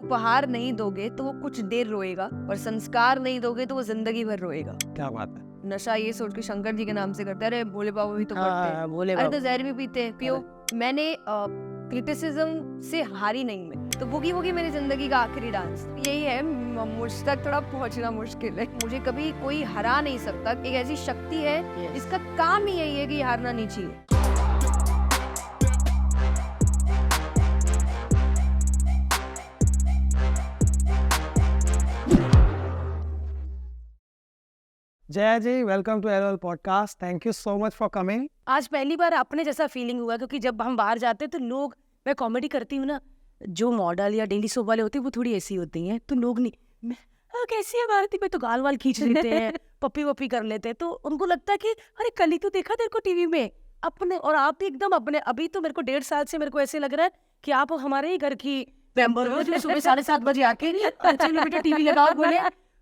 उपहार नहीं दोगे तो वो कुछ देर रोएगा, और संस्कार नहीं दोगे तो वो जिंदगी भर रोएगा। क्या बात है। नशा ये सोच के शंकर जी के नाम से करते हैं, अरे भोले बाबा भी तो पढ़ते हैं, बोले अरे तो जहर भी पीते हैं, पियो। मैंने क्रिटिसिज्म से हारी नहीं मैं, तो बुगी वुगी मेरी जिंदगी का आखिरी डांस यही है। मुझ तक थोड़ा पहुंचना मुश्किल है, मुझे कभी कोई हरा नहीं सकता। एक ऐसी शक्ति है जिसका काम ही यही है कि हारना नहीं चाहिए। Jaya ji, welcome to LOL podcast. Thank you so much for coming. आज पहली बार अपने जैसा फीलिंग हुआ, क्योंकि जब हम बाहर जाते हैं तो लोग, मैं कॉमेडी करती हूँ ना, जो मॉडल या डेली सोप वाले होते हैं वो थोड़ी ऐसी होती हैं, तो लोग नहीं, कैसी है भारती में, तो गाल वाल खींच लेते हैं, पप्पी वप्पी कर लेते हैं, तो उनको लगता है कि अरे कल ही तो देखा तेरे को टीवी में अपने, और आप एकदम अपने। अभी तो मेरे को 1.5 साल से मेरे को ऐसे लग रहा है कि आप हमारे ही घर की मेंबर हो, जो सुबह 7:30 बजे आके चलो बेटा टीवी लगाओ, बोले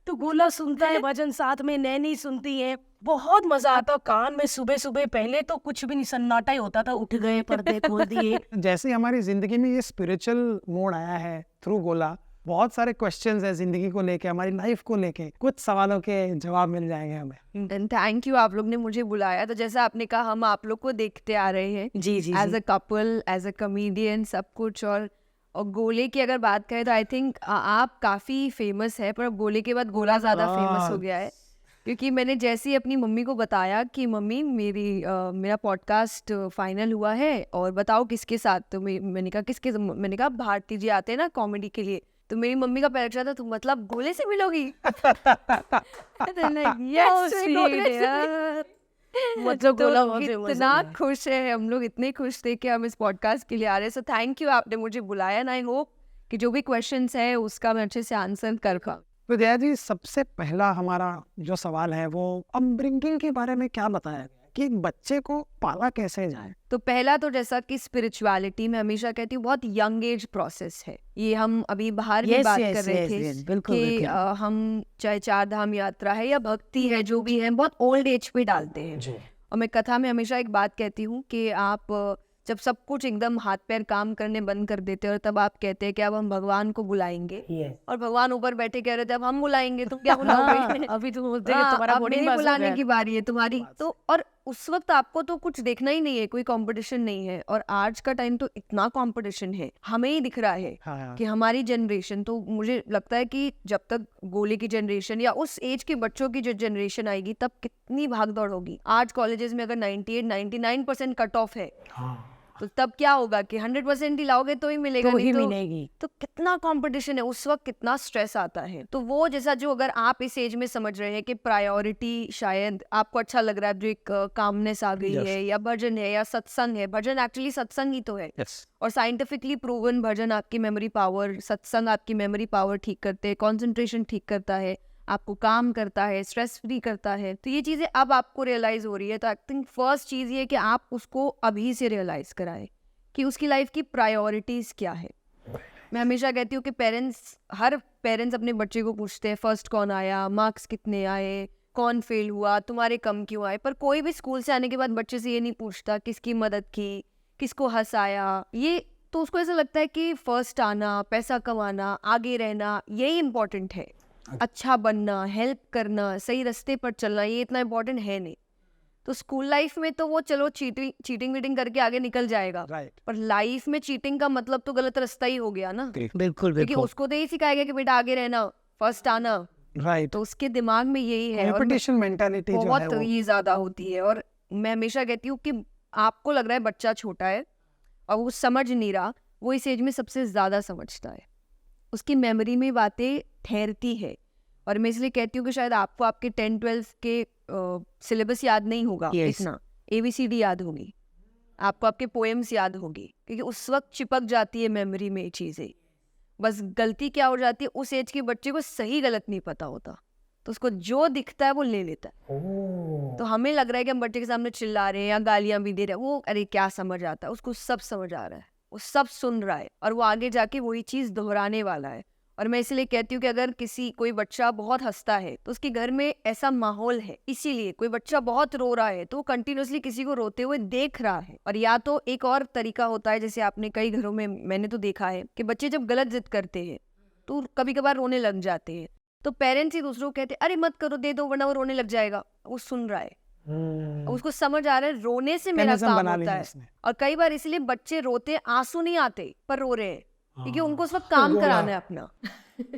तो गोला सुनता है, भजन साथ में, नैनी सुनती है, बहुत मजा आता कान में। सुबह सुबह पहले तो कुछ भी नहीं, सन्नाटा ही होता था, उठ गए, पर्दे खोल दिए। जैसे हमारी जिंदगी में ये स्पिरिचुअल मोड आया है थ्रू गोला, बहुत सारे क्वेश्चंस है जिंदगी को लेके, हमारी लाइफ को लेके, कुछ सवालों के जवाब मिल जाएंगे हमें। एंड थैंक यू, आप लोग ने मुझे बुलाया। तो जैसा आपने कहा, हम आप लोग को देखते आ रहे हैं जी जी as a couple, as a comedian, सब कुछ। और गोले की अगर बात करें तो आई थिंक आप काफ़ी फेमस है, पर अब गोले के बाद गोला ज़्यादा फेमस हो गया है। क्योंकि मैंने जैसे ही अपनी मम्मी को बताया कि मम्मी मेरा पॉडकास्ट फाइनल हुआ है और बताओ किसके साथ, तो मैंने कहा किसके, मैंने कहा भारती जी आते हैं ना कॉमेडी के लिए, तो मेरी मम्मी का पहला था, तुम मतलब गोले से मिलोगी? मतलब गोला बहुत तो famous इतना है। खुश है हम लोग, इतने खुश थे कि हम इस पॉडकास्ट के लिए आ रहे हैं। सो थैंक यू, आपने मुझे बुलाया, एंड आई होप कि जो भी क्वेश्चंस है उसका मैं अच्छे से आंसर कर पाऊँ। तो जया जी, सबसे पहला हमारा जो सवाल है वो अपब्रिंगिंग के बारे में क्या बताया गया कि एक बच्चे को पाला कैसे जाए। तो पहला तो जैसा कि स्पिरिचुअलिटी में हमेशा कहती हूँ बहुत यंग एज प्रोसेस है ये। हम अभी बाहर भी बात कर रहे थे कि हम चाहे 4 धाम यात्रा है या भक्ति है, जो भी है, बहुत ओल्ड एज पे डालते हैं। और मैं कथा में हमेशा एक बात कहती हूँ कि आप जब सब कुछ एकदम हाथ पैर काम करने बंद कर देते हैं और तब आप कहते हैं कि अब हम भगवान को बुलाएंगे, और भगवान ऊपर बैठे कह रहे थे अब हम बुलाएंगे, तुम क्या बुलाओगे? अभी तुम बोलते हैं तुम्हारा अब बोर्डिंग मेरे पास हो बुलाने गया। की बारी है तुम्हारी। तो और उस वक्त आपको तो कुछ देखना ही नहीं है, कोई कंपटीशन नहीं है। और आज का टाइम तो इतना कंपटीशन है, हमें ही दिख रहा है कि हमारी जनरेशन, तो मुझे लगता है कि जब तक गोले की जनरेशन या उस एज के बच्चों की जो जनरेशन आएगी तब कितनी भागदौड़ होगी। आज कॉलेजेस में अगर 98-99% कट ऑफ है, तो तब क्या होगा कि 100% ही लाओगे तो ही मिलेगा, तो नहीं ही तो मिलेगी। तो कितना कंपटीशन है उस वक्त, कितना स्ट्रेस आता है। तो वो जैसा जो अगर आप इस एज में समझ रहे हैं कि प्रायोरिटी शायद आपको अच्छा लग रहा है, जो एक कामनेस आ गई है, या भजन है या सत्संग है। भजन एक्चुअली सत्संग ही तो है, और साइंटिफिकली प्रूवन भजन आपकी मेमोरी पावर, सत्संग आपकी मेमोरी पावर ठीक करते हैं, कॉन्सेंट्रेशन ठीक करता है, आपको काम करता है, स्ट्रेस फ्री करता है। तो ये चीज़ें अब आपको रियलाइज़ हो रही है। तो आई थिंक फर्स्ट चीज़ ये कि आप उसको अभी से रियलाइज़ कराएं कि उसकी लाइफ की प्रायोरिटीज़ क्या है। मैं हमेशा कहती हूँ कि हर पेरेंट्स अपने बच्चे को पूछते हैं फर्स्ट कौन आया, मार्क्स कितने आए, कौन फेल हुआ, तुम्हारे कम क्यों आए। पर कोई भी स्कूल से आने के बाद बच्चे से ये नहीं पूछता किसकी मदद की, किसको हंसाया। ये तो उसको ऐसा लगता है कि फर्स्ट आना, पैसा कमाना, आगे रहना, यही इम्पोर्टेंट है। अच्छा बनना, हेल्प करना, सही रास्ते पर चलना, ये इतना इम्पोर्टेंट है नहीं। तो स्कूल लाइफ में तो वो चलो चीटिंग वीटिंग करके आगे निकल जाएगा, पर लाइफ में चीटिंग का मतलब तो गलत रास्ता ही हो गया ना। बिल्कुल क्योंकि उसको तो यही सिखाया गया कि बेटा आगे रहना, फर्स्ट आना। तो उसके दिमाग में यही है, कंपटीशन मेंटालिटी जो है बहुत वो ही ज्यादा होती है। और मैं हमेशा कहती हूँ कि आपको लग रहा है बच्चा छोटा है और वो समझ नहीं रहा, वो इस एज में सबसे ज्यादा समझता है, उसकी मेमोरी में बातें ठहरती है। और मैं इसलिए कहती हूँ कि शायद आपको आपके 10-12 के सिलेबस याद नहीं होगा, इतना ABCD याद होगी, आपको आपके पोएम्स याद होगी, क्योंकि उस वक्त चिपक जाती है मेमोरी में चीज़ें। बस गलती क्या हो जाती है, उस एज के बच्चे को सही गलत नहीं पता होता, तो उसको जो दिखता है वो ले लेता है। तो हमें लग रहा है कि हम बच्चे के सामने चिल्ला रहे हैं या गालियां भी दे रहे हैं, वो अरे क्या समझ आता है, उसको सब समझ आ रहा है, वो सब सुन रहा है, और वो आगे जाके वही चीज़ दोहराने वाला है। और मैं इसलिए कहती हूँ कि अगर कोई बच्चा बहुत हंसता है तो उसके घर में ऐसा माहौल है, इसीलिए कोई बच्चा बहुत रो रहा है तो वो कंटिन्यूअसली किसी को रोते हुए देख रहा है। और या तो एक और तरीका होता है, जैसे आपने कई घरों में मैंने तो देखा है कि बच्चे जब गलत जिद करते हैं तो कभी कभार रोने लग जाते हैं, तो पेरेंट्स ही दूसरों को कहते हैं अरे मत करो, दे दो वरना वो रोने लग जाएगा। वो सुन रहा है, उसको समझ आ रहा है रोने से मेरा Mechanism काम बना होता लिया है। इसने। और कई बार इसलिए बच्चे रोते हैं, आंसू नहीं आते पर रो रहे हैं, क्योंकि उनको उस वक्त काम गोला। कराना है अपना।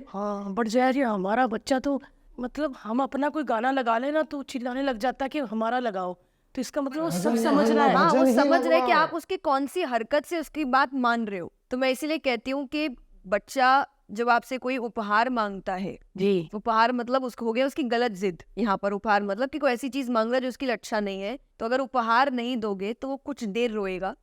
हाँ बट जया जी हमारा बच्चा तो मतलब हम अपना कोई गाना लगा लेना तो चिल्लाने लग जाता है कि हमारा लगाओ, तो इसका मतलब वो सब भजन समझ रहा है। हाँ, वो भजन ही समझ रहे हैं कि लगवाओ। आप उसकी कौन सी हरकत से उसकी बात मान रहे हो। तो मैं इसीलिए कहती हूँ कि बच्चा जब आपसे कोई उपहार मांगता है, जी उपहार मतलब उसको हो गया उसकी गलत जिद, यहाँ पर उपहार मतलब कि कोई ऐसी चीज मांग रहा है जो उसके लिए अच्छा नहीं है, तो अगर उपहार नहीं दोगे तो वो कुछ देर रोएगा,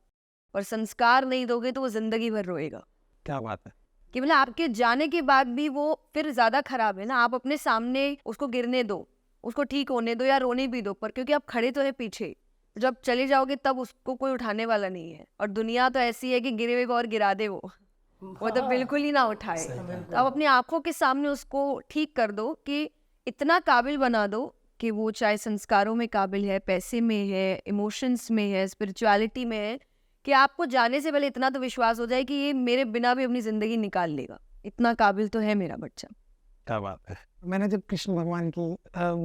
और संस्कार नहीं दोगे तो वो जिंदगी भर रोएगा। क्या बात है। कि मतलब आपके जाने के बाद भी वो फिर ज्यादा खराब है ना। आप अपने सामने उसको गिरने दो, उसको ठीक होने दो या रोने भी दो, पर क्योंकि आप खड़े तो है पीछे, जब चले जाओगे तब उसको कोई उठाने वाला नहीं है। और दुनिया तो ऐसी है कि गिरे हुए को और गिरा दे वो तो बिल्कुल ही ना उठाए। तो आप अपनी आंखों के सामने उसको ठीक कर दो, कि इतना काबिल बना दो कि वो चाहे संस्कारों में काबिल है, पैसे में है, इमोशंस में है, स्पिरिचुअलिटी में है, कि आपको जाने से पहले इतना तो विश्वास हो जाए कि ये मेरे बिना भी अपनी जिंदगी निकाल लेगा, इतना काबिल तो है मेरा बच्चा। क्या बात है। मैंने जब कृष्ण भगवान की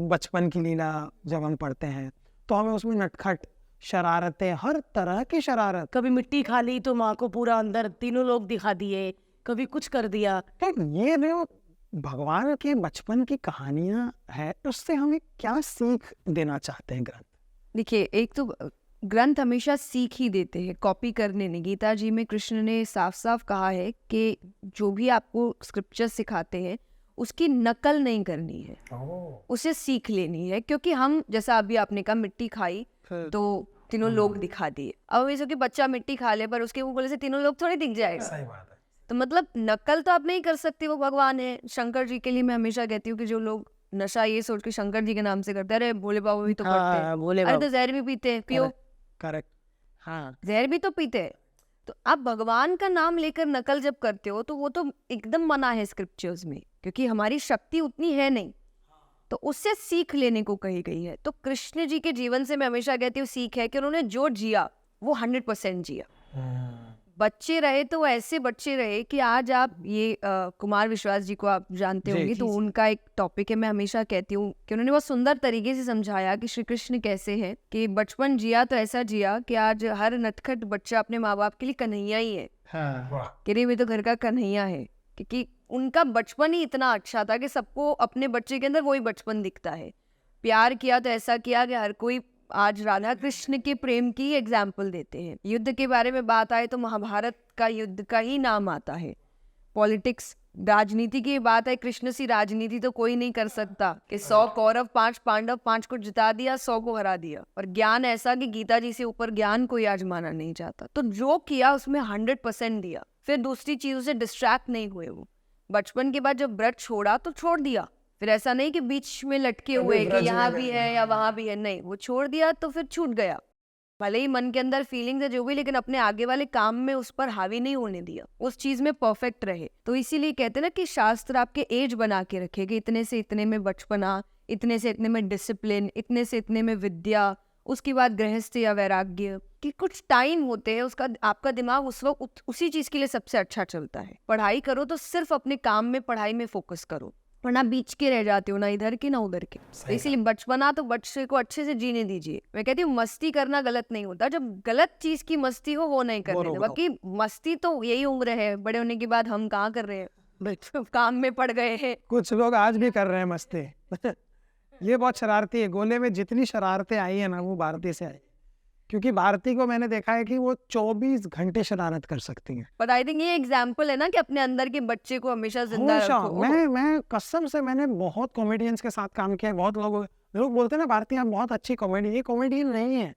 बचपन की लीला जब हम पढ़ते हैं तो हमें उसमें नटखट शरारतें, हर तरह की शरारत, कभी मिट्टी खा ली तो माँ को पूरा अंदर तीनों लोग दिखा दिए, कभी कुछ कर दिया। ये जो भगवान के बचपन की कहानियां है उससे हमें क्या सीख देना चाहते हैं ग्रंथ? देखिए, एक तो ग्रंथ हमेशा सीख ही देते हैं, कॉपी करने नहीं। गीता जी में कृष्ण ने साफ साफ कहा है कि जो भी आपको स्क्रिप्चर सिखाते हैं उसकी नकल नहीं करनी है, उसे सीख लेनी है। क्योंकि हम, जैसा अभी आपने कहा मिट्टी खाई तो तीनों लोग दिखा दिए, अब ऐसा कि बच्चा मिट्टी खा ले पर उसके मुंह से तीनों लोग थोड़ी दिख जाएगा। सही बात है। तो मतलब नकल तो आप नहीं कर सकते, वो भगवान है। शंकर जी के लिए मैं हमेशा कहती हूँ कि जो लोग नशा ये सोच के शंकर जी के नाम से करते हैं, अरे भोले बाबा भी तो करते हैं, हाँ बोले अरे बाबा। तो जहर भी पीते हैं, पियो, करेक्ट। हाँ जहर भी तो पीते हैं। तो आप भगवान का नाम लेकर नकल जब करते हो तो वो तो एकदम मना है स्क्रिप्चर्स में, क्योंकि हमारी शक्ति उतनी है नहीं, तो उससे सीख लेने को कही गई है। तो कृष्ण जी के जीवन से मैं हमेशा कहती हूँ सीख है कि उन्होंने जो जिया वो 100% जिया। बच्चे रहे तो ऐसे बच्चे रहे कि आज आप ये कुमार विश्वास जी को आप जानते जी, होंगे, तो उनका एक टॉपिक है, मैं हमेशा कहती हूँ कि उन्होंने बहुत सुंदर तरीके से समझाया कि श्री कृष्ण कैसे है, कि बचपन जिया तो ऐसा जिया कि आज हर नटखट बच्चा अपने माँ बाप के लिए कन्हैया ही है, कि रे मैं तो घर का कन्हैया है। क्योंकि उनका बचपन ही इतना अच्छा था कि सबको अपने बच्चे के अंदर वही बचपन दिखता है। प्यार किया तो ऐसा किया कि हर कोई आज राधा कृष्ण के प्रेम की एग्जाम्पल देते हैं। युद्ध के बारे में बात आए तो महाभारत का युद्ध का ही नाम आता है। पॉलिटिक्स, राजनीति की बात है, कृष्ण सी राजनीति तो कोई नहीं कर सकता कि 100 कौरव 5 पांडव, 5 को जिता दिया, 100 को हरा दिया। और ज्ञान ऐसा कि गीता जी से ऊपर ज्ञान कोई आजमाना नहीं चाहता। तो जो किया उसमें 100% दिया, फिर दूसरी चीजों से डिस्ट्रैक्ट नहीं हुए। वो बचपन के बाद जब व्रत छोड़ा तो छोड़ दिया, फिर ऐसा नहीं कि बीच में लटके हुए कि यहाँ भी है या वहां भी है, नहीं, वो छोड़ दिया तो फिर छूट गया। भले ही मन के अंदर फीलिंग्स है जो भी, लेकिन अपने आगे वाले काम में उस पर हावी नहीं होने दिया, उस चीज में परफेक्ट रहे। तो इसीलिए कहते हैं ना कि शास्त्र आपके एज बना के रखे कि इतने से इतने में बचपना, इतने से इतने में डिसिप्लिन, इतने से इतने में विद्या, उसके बाद गृहस्थ या वैराग्य, कि कुछ टाइम होते हैं उसका आपका दिमाग उस वक्त उसी चीज के लिए सबसे अच्छा चलता है। पढ़ाई करो तो सिर्फ अपने काम में, पढ़ाई में फोकस करो, वरना बीच के रह जाते हो, ना इधर के ना उधर के। तो इसीलिए बचपना तो बच्चे को अच्छे से जीने दीजिए। मैं कहती हूँ मस्ती करना गलत नहीं होता, जब गलत चीज की मस्ती हो वो नहीं करने दो। बाकी मस्ती तो यही उम्र है, बड़े होने के बाद हम कहाँ कर रहे हैं, काम में पड़ गए हैं। कुछ लोग आज भी कर रहे हैं मस्ती। ये बहुत शरारती है। गोले में जितनी शरारतें आई है ना वो भारती से आई, क्योंकि भारती को मैंने देखा है कि वो 24 घंटे शरारत कर सकती है। पर आई थिंक ये एग्जाम्पल है ना कि अपने अंदर के बच्चे को हमेशा जिंदा हमेशा रखो। मैं कसम से, मैंने बहुत कॉमेडियंस के साथ काम किया है। बहुत लोग बोलते हैं ना भारती आप बहुत अच्छी कॉमेडी, ये कॉमेडियन नहीं है,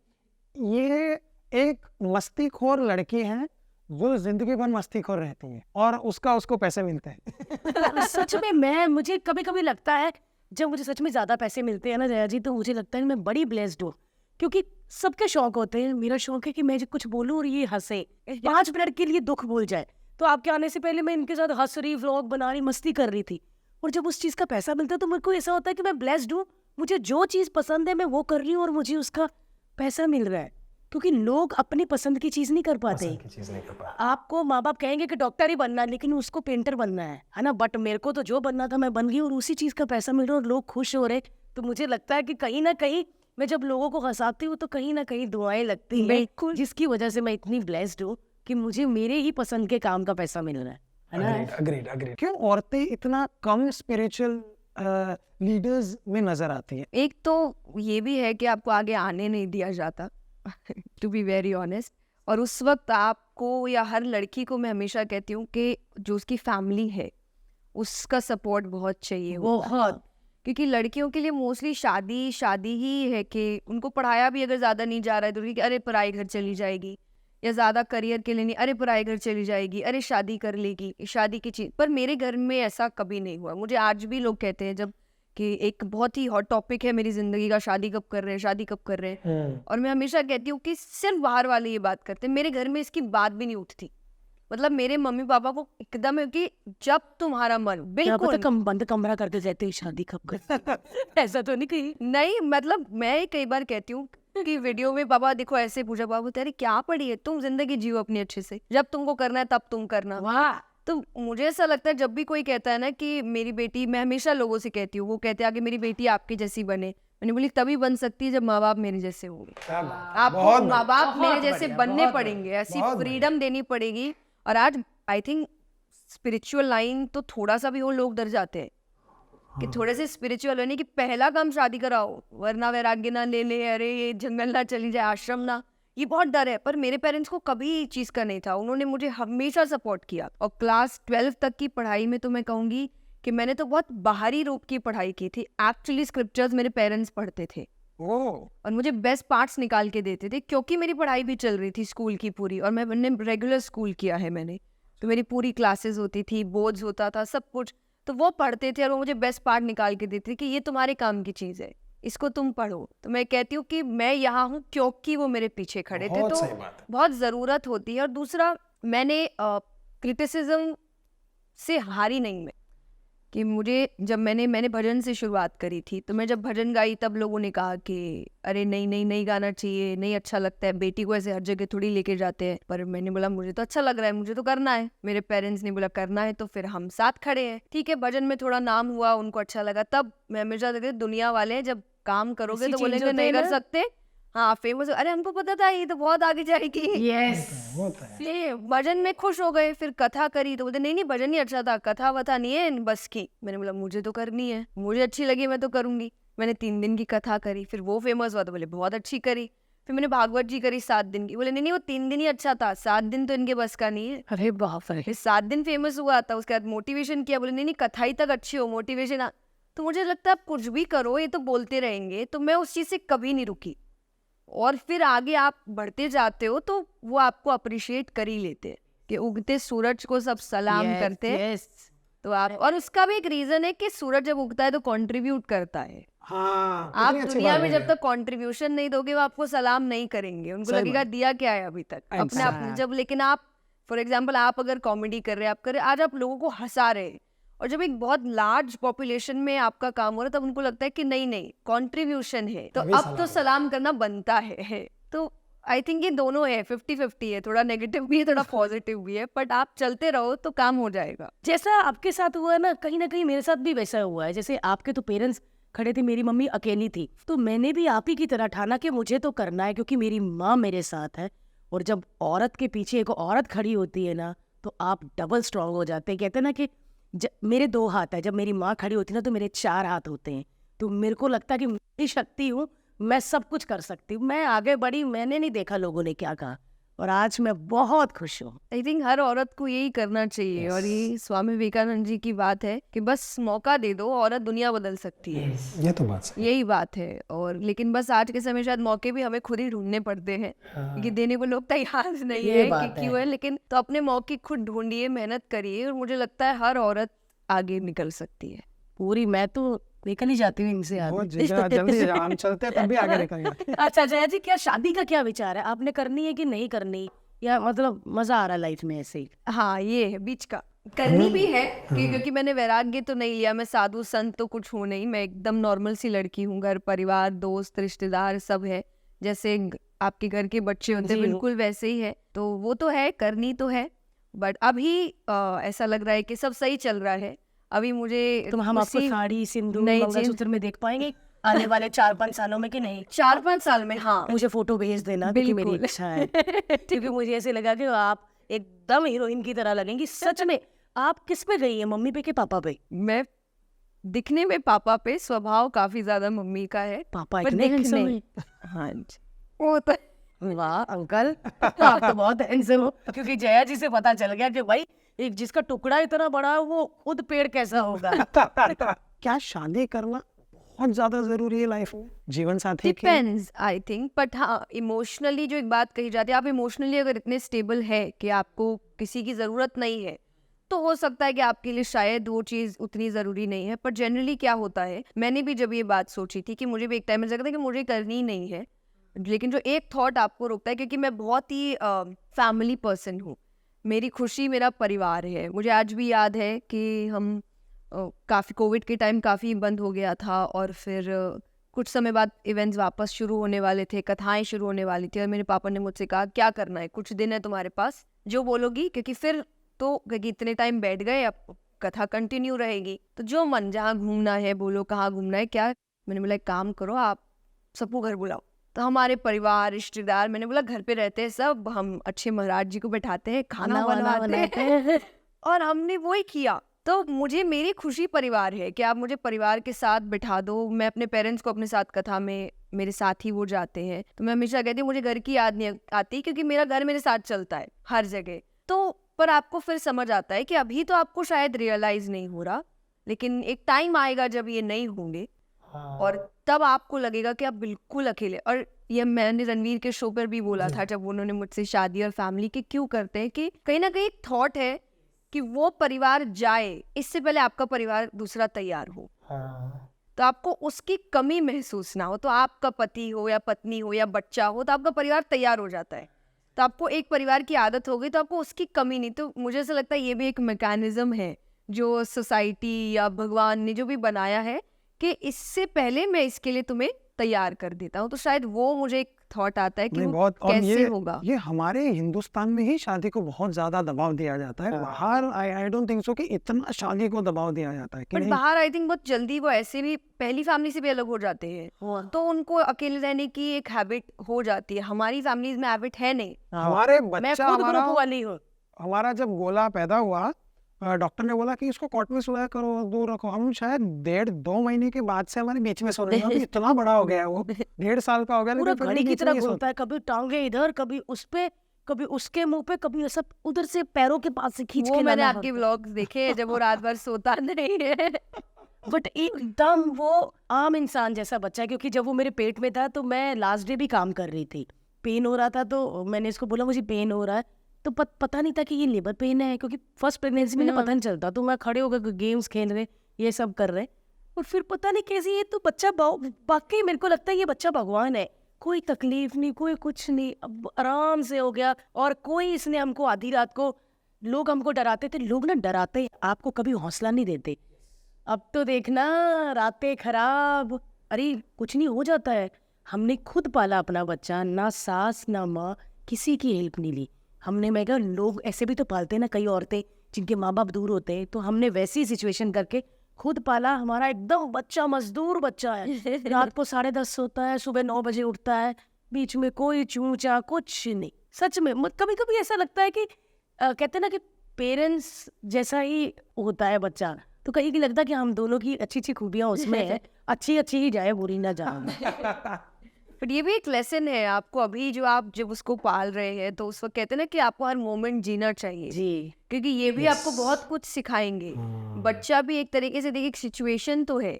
ये एक मस्तीखोर लड़की है जो जिंदगी भर मस्तीखोर रहती है और उसको पैसे मिलते हैं। सच में मुझे कभी कभी लगता है जब मुझे सच में ज्यादा पैसे मिलते हैं ना जया जी, तो मुझे लगता है मैं बड़ी ब्लेस्ड हूँ, क्योंकि सबके शौक होते हैं। मेरा शौक है कि मैं कुछ बोलूं और ये हंसे, 5 मिनट के लिए दुख भूल जाए। तो आपके आने से पहले मैं इनके साथ हंस रही, व्लॉग बना रही, मस्ती कर रही थी, और जब उस चीज का पैसा मिलता है तो मेरे को ऐसा होता है कि मैं ब्लेस्ड हूँ, मुझे जो चीज पसंद है मैं वो कर रही हूँ और मुझे उसका पैसा मिल रहा है। क्योंकि लोग अपनी पसंद की चीज नहीं कर पाते। पसंद की चीज नहीं कर पाते। आपको माँ बाप कहेंगे कि डॉक्टर ही बनना है, लेकिन उसको पेंटर बनना है ना। बट मेरे को तो जो बनना था मैं बन गई, और उसी चीज का पैसा मिल रहा है और लोग खुश हो रहे। तो मुझे लगता है कि कहीं ना कहीं मैं जब लोगों को हंसाती हूँ तो कहीं ना कहीं दुआएं लगती हैं, बिल्कुल। जिसकी वजह से मैं इतनी ब्लेस्ड हूँ कि मुझे मेरे ही पसंद के काम का पैसा मिल रहा है ना। अग्रीड। क्यों औरतें इतना कम स्पिरिचुअल लीडर्स में नजर आती हैं? एक तो ये भी है कि आपको आगे आने नहीं दिया जाता, टू बी वेरी ऑनेस्ट। और उस वक्त आपको या हर लड़की को मैं हमेशा कहती हूँ कि जो उसकी फैमिली है उसका सपोर्ट बहुत चाहिए होता है। बहुत। क्योंकि लड़कियों के लिए मोस्टली शादी ही है कि उनको पढ़ाया भी अगर ज़्यादा नहीं जा रहा है तो कि अरे पराई घर चली जाएगी, या ज़्यादा करियर के लिए नहीं, अरे पराई घर चली जाएगी, अरे शादी कर लेगी, शादी की चीज़। पर मेरे घर में ऐसा कभी नहीं हुआ। मुझे आज भी लोग कहते हैं जब कि एक बहुत ही हॉट टॉपिक है मेरी ज़िंदगी का, शादी कब कर रहे हैं, शादी कब कर रहे हैं। और मैं हमेशा कहती हूँ कि सिर्फ बाहर वाले ये बात करते हैं, मेरे घर में इसकी बात भी नहीं उठती। मतलब मेरे मम्मी पापा को एकदम है कि जब तुम्हारा मन, क्या पता बिल्कुल बंद कमरा करके जाते हैं, शादी कब कर ऐसा तो नहीं कहीं। नहीं। मतलब मैं कई बार कहती हूँ कि वीडियो में पापा देखो ऐसे पूछा, पापा तेरे क्या पड़ी है, तुम जिंदगी जियो अपनी अच्छे से, जब तुमको करना है तब तुम करना। वाह। तो मुझे ऐसा लगता है जब भी कोई कहता है ना कि मेरी बेटी, मैं हमेशा लोगों से कहती हूँ, वो कहते हैं कि मेरी बेटी आपकी जैसी बने। मैंने बोली तभी बन सकती है जब माँ बाप मेरे जैसे होंगे। आपको माँ बाप मेरे जैसे बनने पड़ेंगे, ऐसी फ्रीडम देनी पड़ेगी। और आज आई थिंक स्पिरिचुअल लाइन तो थोड़ा सा भी वो लोग डर जाते हैं कि थोड़े से स्पिरिचुअल होने की पहला काम शादी कराओ, वरना वैराग्य ना ले ले, अरे ये जंगल ना चली जाए, आश्रम ना, ये बहुत डर है। पर मेरे पेरेंट्स को कभी इस चीज़ का नहीं था, उन्होंने मुझे हमेशा सपोर्ट किया। और क्लास 12 तक की पढ़ाई में तो मैं कहूँगी कि मैंने तो बहुत बाहरी रूप की पढ़ाई की थी। एक्चुअली स्क्रिप्चर्स मेरे पेरेंट्स पढ़ते थे और मुझे बेस्ट पार्ट्स निकाल के देते थे, क्योंकि मेरी पढ़ाई भी चल रही थी स्कूल की पूरी, और मैंने रेगुलर स्कूल किया है मैंने, तो मेरी पूरी क्लासेस होती थी, बोर्ड्स होता था, सब कुछ। तो वो पढ़ते थे और वो मुझे बेस्ट पार्ट निकाल के देते थे कि ये तुम्हारे काम की चीज़ है, इसको तुम पढ़ो। तो मैं कहती हूँ कि मैं यहाँ हूँ क्योंकि वो मेरे पीछे खड़े थे। तो बहुत ज़रूरत होती है। और दूसरा, मैंने क्रिटिसिज्म से हारी नहीं मैं, कि मुझे जब मैंने भजन से शुरुआत करी थी, तो मैं जब भजन गाई तब लोगों ने कहा कि अरे नहीं गाना चाहिए, नहीं अच्छा लगता है, बेटी को ऐसे हर जगह थोड़ी लेके जाते हैं। पर मैंने बोला मुझे तो अच्छा लग रहा है, मुझे तो करना है। मेरे पेरेंट्स ने बोला करना है तो फिर हम साथ खड़े हैं। ठीक है, भजन में थोड़ा नाम हुआ, उनको अच्छा लगा। तब मैं हमेशा देखती दुनिया वाले जब काम करोगे तो बोलेंगे नहीं कर सकते, हाँ फेमस, अरे हमको पता था ये तो बहुत आगे जाएगी। यस। भजन में खुश हो गए, फिर कथा करी तो बोलते नहीं भजन ही अच्छा था, कथा वथा नहीं है बस की। मैंने बोला मुझे तो करनी है, मुझे अच्छी लगी मैं तो करूंगी। मैंने 3 दिन की कथा करी, फिर वो फेमस हुआ तो बोले बहुत अच्छी करी। फिर मैंने भागवत जी करी 7 दिन की, बोले नहीं वो 3 दिन ही अच्छा था, 7 दिन तो इनके बस का नहीं है। अरे बाप रे। फिर 7 दिन फेमस हुआ था, उसके बाद मोटिवेशन किया, बोले नहीं कथा ही तक अच्छी हो, मोटिवेशन। तो मुझे लगता है आप कुछ भी करो ये तो बोलते रहेंगे, तो मैं उस चीज से कभी नहीं रुकी। और फिर आगे आप बढ़ते जाते हो तो वो आपको अप्रिशिएट कर ही लेते हैं कि उगते सूरज को सब सलाम करते हैं। तो आप, और उसका भी एक रीजन है कि सूरज जब उगता है तो कंट्रीब्यूट करता है। हाँ, आप दुनिया में जब तक कंट्रीब्यूशन नहीं दोगे वो आपको सलाम नहीं करेंगे, उनको लगेगा दिया क्या है अभी तक अपने आप जब। लेकिन आप फॉर एग्जाम्पल आप अगर कॉमेडी कर रहे हैं, आप कर रहे, आज आप लोगों को हंसा रहे हैं, और जब एक बहुत लार्ज पॉपुलेशन में आपका काम हो रहा है तब उनको लगता है कि नहीं कंट्रीब्यूशन है, तो अब तो सलाम करना बनता है। तो आई थिंक ये दोनों है, 50-50 है, थोड़ा नेगेटिव भी है थोड़ा पॉजिटिव भी है, बट आप चलते रहो तो काम हो जाएगा। जैसा आपके साथ हुआ ना, कहीं ना कहीं मेरे साथ भी वैसा हुआ है। जैसे आपके तो पेरेंट्स खड़े थे, मेरी मम्मी अकेली थी, तो मैंने भी आप ही की तरह ठाना कि मुझे तो करना है क्योंकि मेरी माँ मेरे साथ है। और जब औरत के पीछे एक औरत खड़ी होती है ना, तो आप डबल स्ट्रांग हो जाते हैं। कहते हैं ना कि मेरे 2 हाथ है, जब मेरी माँ खड़ी होती है ना तो मेरे 4 हाथ होते हैं। तो मेरे को लगता है कि मेरी शक्ति हूँ, मैं सब कुछ कर सकती हूँ। मैं आगे बढ़ी, मैंने नहीं देखा लोगों ने क्या कहा, और आज मैं बहुत खुश हूँ। आई थिंक हर औरत को यही करना चाहिए। और ये स्वामी विवेकानंद जी की बात है कि बस मौका दे दो, औरत दुनिया बदल सकती है। ये तो बात सही, यही बात है। और लेकिन बस आज के समय शायद मौके भी हमें खुद ही ढूंढने पड़ते हैं, क्योंकि देने को लोग तैयार नहीं है कि क्यों है। लेकिन तो अपने मौके खुद ढूंढिए, मेहनत करिए, और मुझे लगता है हर औरत आगे निकल सकती है पूरी। मैं तो निकल ही जाती हूँ इनसे आगे। जल्दी हम चलते हैं तब भी आगे निकल जाते। अच्छा जया जी, क्या शादी का क्या विचार है? आपने करनी है कि नहीं करनी, या मतलब मजा आ रहा है लाइफ में ऐसे ही? हाँ, ये है बीच का, करनी भी है क्योंकि मैंने वैराग्य तो नहीं लिया, मैं साधु संत तो कुछ हूँ नहीं, मैं एकदम नॉर्मल सी लड़की हूँ। घर परिवार दोस्त रिश्तेदार सब है, जैसे आपके घर के बच्चे होते हैं जी। बिल्कुल वैसे ही है, तो वो तो है, करनी तो है, बट अभी ऐसा लग रहा है कि सब सही चल रहा है। अभी मुझे तो हम आपको उसी साड़ी सिंदूर नई मंगलसूत्र में देख पाएंगे आने वाले 4-5 सालों में कि नहीं? 4-5 साल में, हाँ मुझे फोटो भेज देना क्योंकि मेरी बिल्कुल। इच्छा है। क्योंकि मुझे ऐसे लगा कि आप एकदम हीरोइन की तरह लगेंगी सच में। आप किस पे गई है, मम्मी पे कि पापा पे? मैं दिखने में पापा पे, स्वभाव काफी ज्यादा मम्मी का है। पापा पर इतने हैंडसम दिखने, हैं? हाँ जी, वो तो वाह अंकल, आप तो बहुत हैंडसम हो। क्योंकि जया जी से पता चल गया कि भाई एक जिसका टुकड़ा इतना बड़ा है, वो खुद पेड़ कैसा होगा। क्या शादी करना बहुत ज्यादा जरूरी है लाइफ में जीवन साथी के? डिपेंड्स आई थिंक, बट हाँ इमोशनली जो एक बात कही जाती है, आप इमोशनली अगर इतने स्टेबल है कि आपको किसी की ज़रूरत नहीं है, तो हो सकता है कि आपके लिए शायद वो चीज़ उतनी ज़रूरी नहीं है। पर जनरली क्या होता है, मैंने भी जब ये बात सोची थी कि मुझे भी एक टाइम में लगा था कि मुझे करनी ही नहीं है, लेकिन जो एक थॉट आपको रोकता है, क्योंकि मैं बहुत ही फैमिली पर्सन हूँ, मेरी खुशी मेरा परिवार है। मुझे आज भी याद है कि हम काफ़ी कोविड के टाइम काफ़ी बंद हो गया था, और फिर कुछ समय बाद इवेंट्स वापस शुरू होने वाले थे, कथाएं शुरू होने वाली थी, और मेरे पापा ने मुझसे कहा क्या करना है, कुछ दिन है तुम्हारे पास, जो बोलोगी, क्योंकि फिर तो क्योंकि इतने टाइम बैठ गए, अब कथा कंटिन्यू रहेगी, तो जो मन, जहाँ घूमना है बोलो, कहाँ घूमना है क्या। मैंने बोला एक काम करो, आप सबको घर बुलाओ। तो हमारे परिवार रिश्तेदार, मैंने बोला घर पे रहते हैं सब, हम अच्छे महाराज जी को बैठाते हैं, खाना बनवाते हैं, और हमने वही किया। तो मुझे, मेरी खुशी परिवार है कि आप मुझे परिवार के साथ बिठा दो। मैं अपने पेरेंट्स को अपने साथ कथा में, मेरे साथ ही वो जाते हैं, तो मैं हमेशा कहती हूँ मुझे घर की याद नहीं आती, क्योंकि मेरा घर मेरे साथ चलता है हर जगह। तो पर आपको फिर समझ आता है कि अभी तो आपको शायद रियलाइज नहीं हो रहा, लेकिन एक टाइम आएगा जब ये नहीं होंगे, और तब आपको लगेगा कि आप बिल्कुल अकेले। और ये मैंने रणवीर के शो पर भी बोला था, जब उन्होंने मुझसे शादी और फैमिली के क्यों करते हैं, कि कहीं ना कहीं एक थॉट है कि वो परिवार जाए इससे पहले आपका परिवार दूसरा तैयार हो, तो आपको उसकी कमी महसूस ना हो। तो आपका पति हो या पत्नी हो या बच्चा हो, तो आपका परिवार तैयार हो जाता है, तो आपको एक परिवार की आदत हो गई, तो आपको उसकी कमी नहीं। तो मुझे ऐसा लगता है ये भी एक मैकेनिज्म है जो सोसाइटी या भगवान ने जो भी बनाया है, कि इससे पहले मैं इसके लिए तुम्हें तैयार कर देता हूँ। तो शायद वो मुझे एक थॉट आता है कि नहीं, वो बहुत। और कैसे होगा। ये हमारे हिंदुस्तान में ही शादी को बहुत ज्यादा दबाव दिया जाता है। बाहर आई डोंट थिंक सो कि इतना शादी को दबाव दिया जाता है कि बट नहीं। बाहर आई थिंक बहुत जल्दी वो ऐसे भी पहली फैमिली से भी अलग हो जाते हैं, तो उनको अकेले रहने की एक हैबिट हो जाती है। हमारी फैमिलीज में हैबिट है नहीं। हमारे मैं बच्चा खुद ग्रुप वाली हूँ। हमारा जब गोला पैदा हुआ, डॉक्टर ने बोला कि इसको कॉट में सोया करो, दूर रखो। हम शायद 1.5-2 महीने के बाद से हमारे बीच में सो रहे हैं। अभी इतना बड़ा हो गया है वो, 1.5 साल का हो गया, पूरा लेकिन फिर घड़ी भी की बीच में तरह ही घूमता है, कभी टांगे इधर, कभी उस पे, कभी उसके मुंह पे, कभी सब उधर से पैरों के पास से खींच वो के मैंने लाना आपके पड़ता व्लॉग्स देखे हैं जब वो रात भर सोता नहीं है। है। बट एकदम वो आम इंसान जैसा बच्चा है। क्योंकि जब वो मेरे पेट में था तो मैं लास्ट डे भी काम कर रही थी, पेन हो रहा था, तो मैंने इसको बोला मुझे पेन हो रहा है, तो पता नहीं था कि ये लेबर पेन है, क्योंकि फर्स्ट प्रेगनेंसी में ना पता नहीं चलता। तो मैं खड़े होकर गेम्स खेल रहे, ये सब कर रहे, और फिर पता नहीं कैसे ये तो बच्चा वाकई मेरे को लगता है ये बच्चा भगवान है। कोई तकलीफ नहीं, कोई कुछ नहीं, अब आराम से हो गया। और कोई इसने हमको आधी रात को, लोग हमको डराते थे, लोग ना डराते आपको कभी हौसला नहीं देते। अब तो देखना रातें खराब, अरे कुछ नहीं हो जाता है। हमने खुद पाला अपना बच्चा, ना सास ना माँ, किसी की हेल्प नहीं ली हमने। मैं कहा लोग ऐसे भी तो पालते ना, कई औरतें जिनके माँ बाप दूर होते हैं, तो हमने वैसी सिचुएशन करके खुद पाला। हमारा एकदम बच्चा मजदूर बच्चा है, रात को 10:30 सोता है, सुबह 9 बजे उठता है, बीच में कोई चूचा कुछ नहीं। सच में कभी कभी ऐसा लगता है कि कहते ना कि पेरेंट्स जैसा ही होता है बच्चा, तो कहीं की लगता है कि हम दोनों की अच्छी अच्छी खूबियां उसमें है, अच्छी अच्छी ही जाए, बुरी ना जाए। बट ये भी एक लेसन है आपको, अभी जो आप जब उसको पाल रहे हैं, तो उस वक्त कहते हैं ना कि आपको हर मोमेंट जीना चाहिए जी, क्योंकि ये भी आपको बहुत कुछ सिखाएंगे। बच्चा भी एक तरीके से देखिए एक सिचुएशन तो है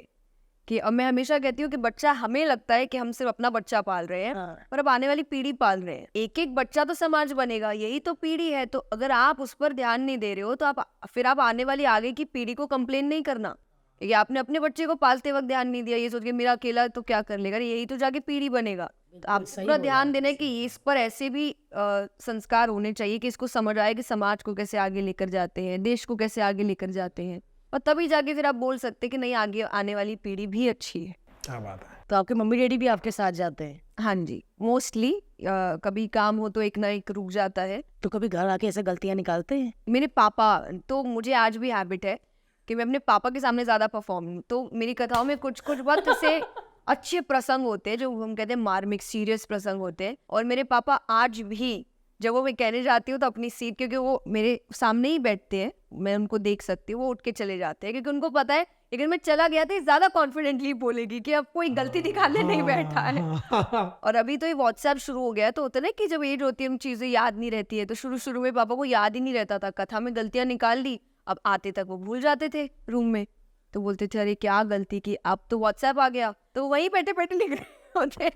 कि, अब मैं हमेशा कहती हूँ कि बच्चा, हमें लगता है कि हम सिर्फ अपना बच्चा पाल रहे हैं, हाँ। पर अब आने वाली पीढ़ी पाल रहे हैं। एक एक बच्चा तो समाज बनेगा, यही तो पीढ़ी है। तो अगर आप उस पर ध्यान नहीं दे रहे हो, तो आप आने वाली आगे की पीढ़ी को कंप्लेन नहीं करना कि आपने अपने बच्चे को पालते वक्त ध्यान नहीं दिया, ये सोच के मेरा अकेला तो क्या कर लेगा, यही तो जाके पीढ़ी बनेगा। तो आप पूरा ध्यान देना है कि इस पर ऐसे भी संस्कार होने चाहिए कि इसको समझ आए कि समाज को कैसे आगे लेकर जाते हैं, देश को कैसे आगे लेकर जाते हैं, और तभी जाके फिर आप बोल सकते हैं कि नहीं, आगे आने वाली पीढ़ी भी अच्छी है। क्या बात है। तो आपके मम्मी डैडी भी आपके साथ जाते हैं? हाँ जी, मोस्टली कभी काम हो तो एक ना एक रुक जाता है। तो कभी घर आके ऐसे गलतियां निकालते हैं? मेरे पापा, तो मुझे आज भी हैबिट है कि मैं अपने पापा के सामने ज़्यादा परफॉर्म हूँ। तो मेरी कथाओं में कुछ कुछ बहुत ऐसे अच्छे प्रसंग होते हैं जो हम कहते हैं मार्मिक सीरियस प्रसंग होते हैं, और मेरे पापा आज भी जब वो मैं कहने जाती हूँ तो अपनी सीट, क्योंकि वो मेरे सामने ही बैठते हैं, मैं उनको देख सकती हूँ, वो उठ के चले जाते हैं क्योंकि उनको पता है अगर मैं चला गया तो ज़्यादा कॉन्फिडेंटली बोलेगी कि अब कोई गलती दिखाने नहीं बैठा है। और अभी तो ये व्हाट्सएप शुरू हो गया है, तो होता है ना कि जब एज होती है उन चीज़ें याद नहीं रहती है, तो शुरू में पापा को याद ही नहीं रहता था, कथा में गलतियाँ निकाल ली, अब आते तक वो भूल जाते थे रूम में, तो बोलते थे अरे क्या गलती की, अब तो व्हाट्सएप आ गया, तो वहीं बैठे बैठे लिख रहे होते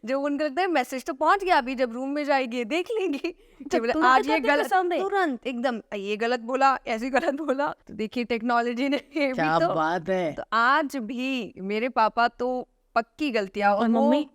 जो उनको लगता है मैसेज तो पहुंच गया, अभी जब रूम में जाएगी देख लेंगी, तो बोले, आज ये गलत, तुरंत एकदम ये गलत बोला, ऐसे गलत बोला। तो देखिए टेक्नोलॉजी ने ये भी क्या तो, बात है। तो आज भी मेरे पापा तो पक्की गलतियां, और वो- मम्मी?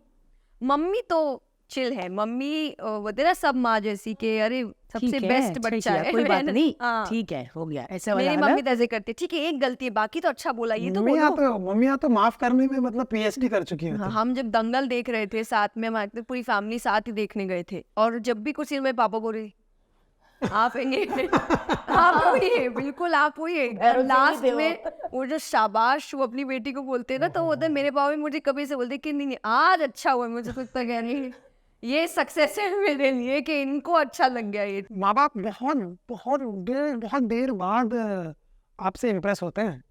मम्मी तो चिल है, मम्मी बोलते ना सब माँ जैसी के अरे सबसे ठीक है, बेस्ट अच्छा बच्चा किया, है, कोई बात नहीं, हाँ। ठीक है, हो गया, ऐसा वाला मेरी हाल है? मम्मी तो ऐसे करती है, ठीक है एक गलती है बाकी तो अच्छा बोला, ये तो मम्मियाँ बोलो। तो मम्मियाँ तो माफ करने में मतलब पीएचडी कर चुकी होती हाँ, हैं। हम जब दंगल देख रहे थे साथ में, हमारे तो पूरी फैमिली साथ ही देखने गए थे, और जब भी कुछ सीन में पापा बोल रहे आप होंगे आप होइए, बिल्कुल आप होइए, भैरव सिंह लास्ट ही थे वो। में वो जो शाबाश वो अपनी बेटी को बोलते हैं ना, तो होता है मेरे पापा भी मुझे कभी से बोलते कि नहीं आज अच्छा हुआ, मुझे तो इतना कह रही ये सक्सेस है मेरे लिए कि इनको अच्छा लग गया ये। माँ बाप बहुत देर बाद आपसे इम्प्रेस होते हैं।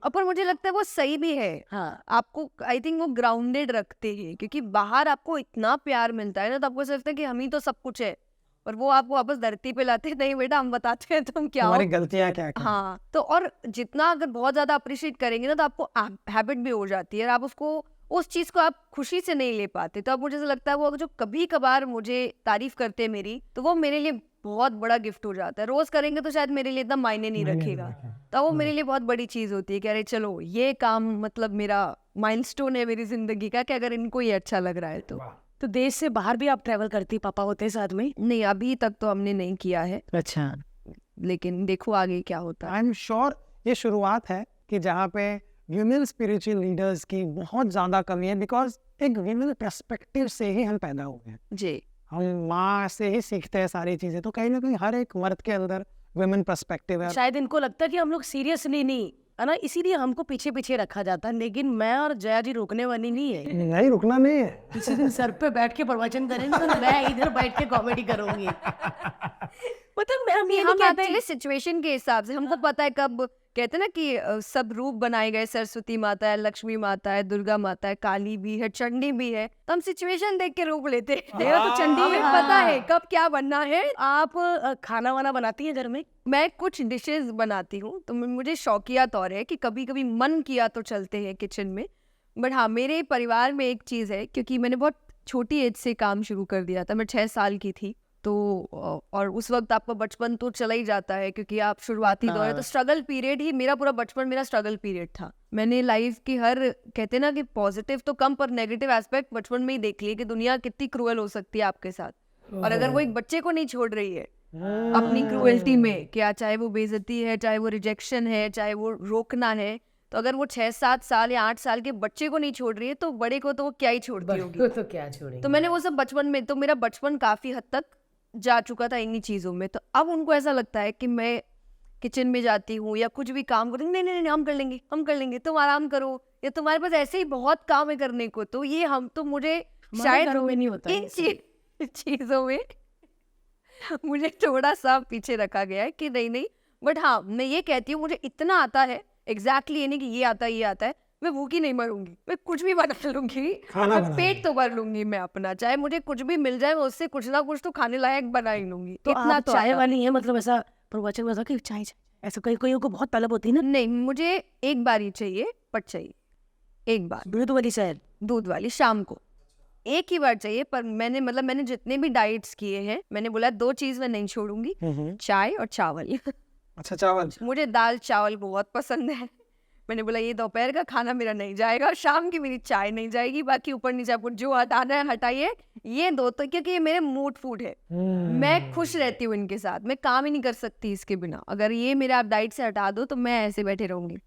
और पर मुझे लगता है वो सही भी है, हाँ, आपको आई थिंक वो ग्राउंडेड रखते हैं, क्योंकि बाहर आपको इतना प्यार मिलता है ना, तो आपको ऐसा लगता है कि हम ही तो सब कुछ है, और वो आपको वापस धरती पे लाते हैं, नहीं बेटा हम बताते हैं तुम क्या हो। हमारी गलतियाँ क्या क्या। हाँ, तो और जितना अगर बहुत ज्यादा अप्रिशिएट करेंगे ना, तो आपको हैबिट भी हो जाती है, और आप उसको उस चीज को आप खुशी से नहीं ले पाते, तो अब मुझे ऐसा लगता है वो जो कभी कभार मुझे तारीफ करते हैं मेरी, तो वो मेरे लिए बहुत बड़ा गिफ्ट हो जाता है। रोज करेंगे तो शायद मेरे लिए इतना मायने नहीं रखेगा, तो वो मेरे लिए बहुत बड़ी चीज होती है कि अरे चलो ये काम मतलब मेरा माइलस्टोन है मेरी जिंदगी का, कि अगर इनको ये अच्छा लग रहा है तो देश से बाहर भी आप ट्रेवल करती, पापा होते हैं साथ में? नहीं अभी तक तो हमने नहीं किया है, अच्छा, लेकिन देखो आगे क्या होता है। आई एम श्योर ये शुरुआत है कि जहाँ पे विमेन स्पिरिचुअल लीडर्स की बहुत ज़्यादा कमी है, बिकॉज एक विमेन पर्सपेक्टिव से ही हम पैदा हुए हैं, जी, हम माँ से ही सीखते हैं सारी चीज़ें, तो कहीं ना कहीं हर एक मर्द के अंदर विमेन पर्सपेक्टिव है। शायद इनको लगता है कि हम लोग सीरियसली नहीं है ना, इसीलिए हमको पीछे पीछे रखा जाता है, लेकिन मैं और जया जी रोकने वाली नहीं है। नहीं रुकना नहीं है। किसी दिन सर पे बैठ के प्रवचन करेंगे तो मैं इधर बैठ के कॉमेडी करूंगी। मतलब हम ये नहीं हम कहते एक्चुअली सिचुएशन के हिसाब से, हमको पता है कब कहते हैं ना कि सब रूप बनाए गए, सरस्वती माता है, लक्ष्मी माता है, दुर्गा माता है, काली भी है, चंडी भी है, तो हम सिचुएशन देख के रूप लेते हैं। देखो तो चंडी हमें हाँ। पता है कब क्या बनना है। आप खाना वाना बनाती हैं घर में? मैं कुछ डिशेस बनाती हूँ, तो मुझे शौकिया तौर है कि कभी कभी मन किया तो चलते हैं किचन में, बट हाँ मेरे परिवार में एक चीज़ है, क्योंकि मैंने बहुत छोटी एज से काम शुरू कर दिया था, मैं 6 साल की थी, तो और उस वक्त आपका बचपन तो चला ही जाता है, क्योंकि आप शुरुआती दौर है, तो स्ट्रगल पीरियड ही मेरा पूरा बचपन मेरा स्ट्रगल पीरियड था। मैंने लाइफ की हर कहते ना कि पॉजिटिव तो कम पर नेगेटिव एस्पेक्ट बचपन में ही देख लिए कि दुनिया कितनी क्रूअल हो सकती है आपके साथ, और अगर वो एक बच्चे को नहीं छोड़ रही है अपनी क्रूएल्टी में, क्या चाहे वो बेइज्जती है, चाहे वो रिजेक्शन है, चाहे वो रोकना है, तो अगर वो 6-7 साल या 8 साल के बच्चे को नहीं छोड़ रही है, तो बड़े को तो वो क्या ही छोड़ती होगी। तो क्या छोड़ेंगे। तो मैंने वो सब बचपन में, तो मेरा बचपन काफी हद तक जा चुका था इन्हीं चीजों में, तो अब उनको ऐसा लगता है कि मैं किचन में जाती हूँ या कुछ भी काम करूँ, नहीं नहीं नहीं हम कर लेंगे, तुम आराम करो, या तुम्हारे पास ऐसे ही बहुत काम है करने को, तो ये हम तो मुझे शायद घरों में नहीं होता इन चीजों में मुझे थोड़ा सा पीछे रखा गया है कि नहीं, बट हाँ मैं ये कहती हूँ मुझे इतना आता है एग्जैक्टली, ये नहीं कि ये आता है, मैं भूखी नहीं मरूंगी, मैं कुछ भी बना लूंगी, मैं पेट तो भर लूंगी मैं अपना, चाहे मुझे कुछ भी मिल जाए मैं उससे कुछ ना कुछ तो खाने लायक बना ही लूंगी। तो इतना आप तो चाय आता। वाली है, मतलब ऐसा प्रवचन में कि चाय ऐसा कोई को बहुत तलब होती है ना? नहीं, मुझे एक बार ही चाहिए, बट चाहिए एक बार, दूध वाली चाय? दूध वाली शाम को एक ही बार चाहिए, पर मैंने जितने भी डाइट्स किए हैं, मैंने बोला 2 चीज मैं नहीं छोड़ूंगी, चाय और चावल। अच्छा चावल। मुझे दाल चावल बहुत पसंद है, मैंने बोला ये दोपहर का खाना मेरा नहीं जाएगा, शाम की मेरी चाय नहीं जाएगी, बाकी ऊपर नीचे आपको जो हटाना है हटाइए, ये 2 तो, क्योंकि ये मेरे मूड फूड है, मैं खुश रहती हूँ इनके साथ, मैं काम ही नहीं कर सकती इसके बिना, अगर ये मेरे आप डाइट से हटा दो तो मैं ऐसे बैठे रहूंगी।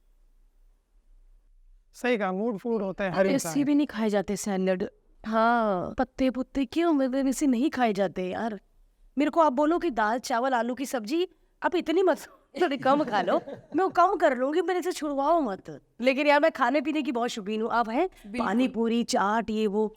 सही कहा, मूड फूड होता है हर ऐसे इंसान। भी नहीं खाए जाते सैलेड, हाँ पत्ते पुत्ते क्यों मेरे वैसे नहीं खाए जाते यार। मेरे को आप बोलो कि दाल चावल आलू की सब्जी आप इतनी मत थोड़ी कम खा लो, मैं वो कम कर लूंगी, मेरे से छुड़वाओ मत। लेकिन यार मैं खाने पीने की बहुत शौकीन हूँ। आप हैं पानी पूरी चाट ये वो,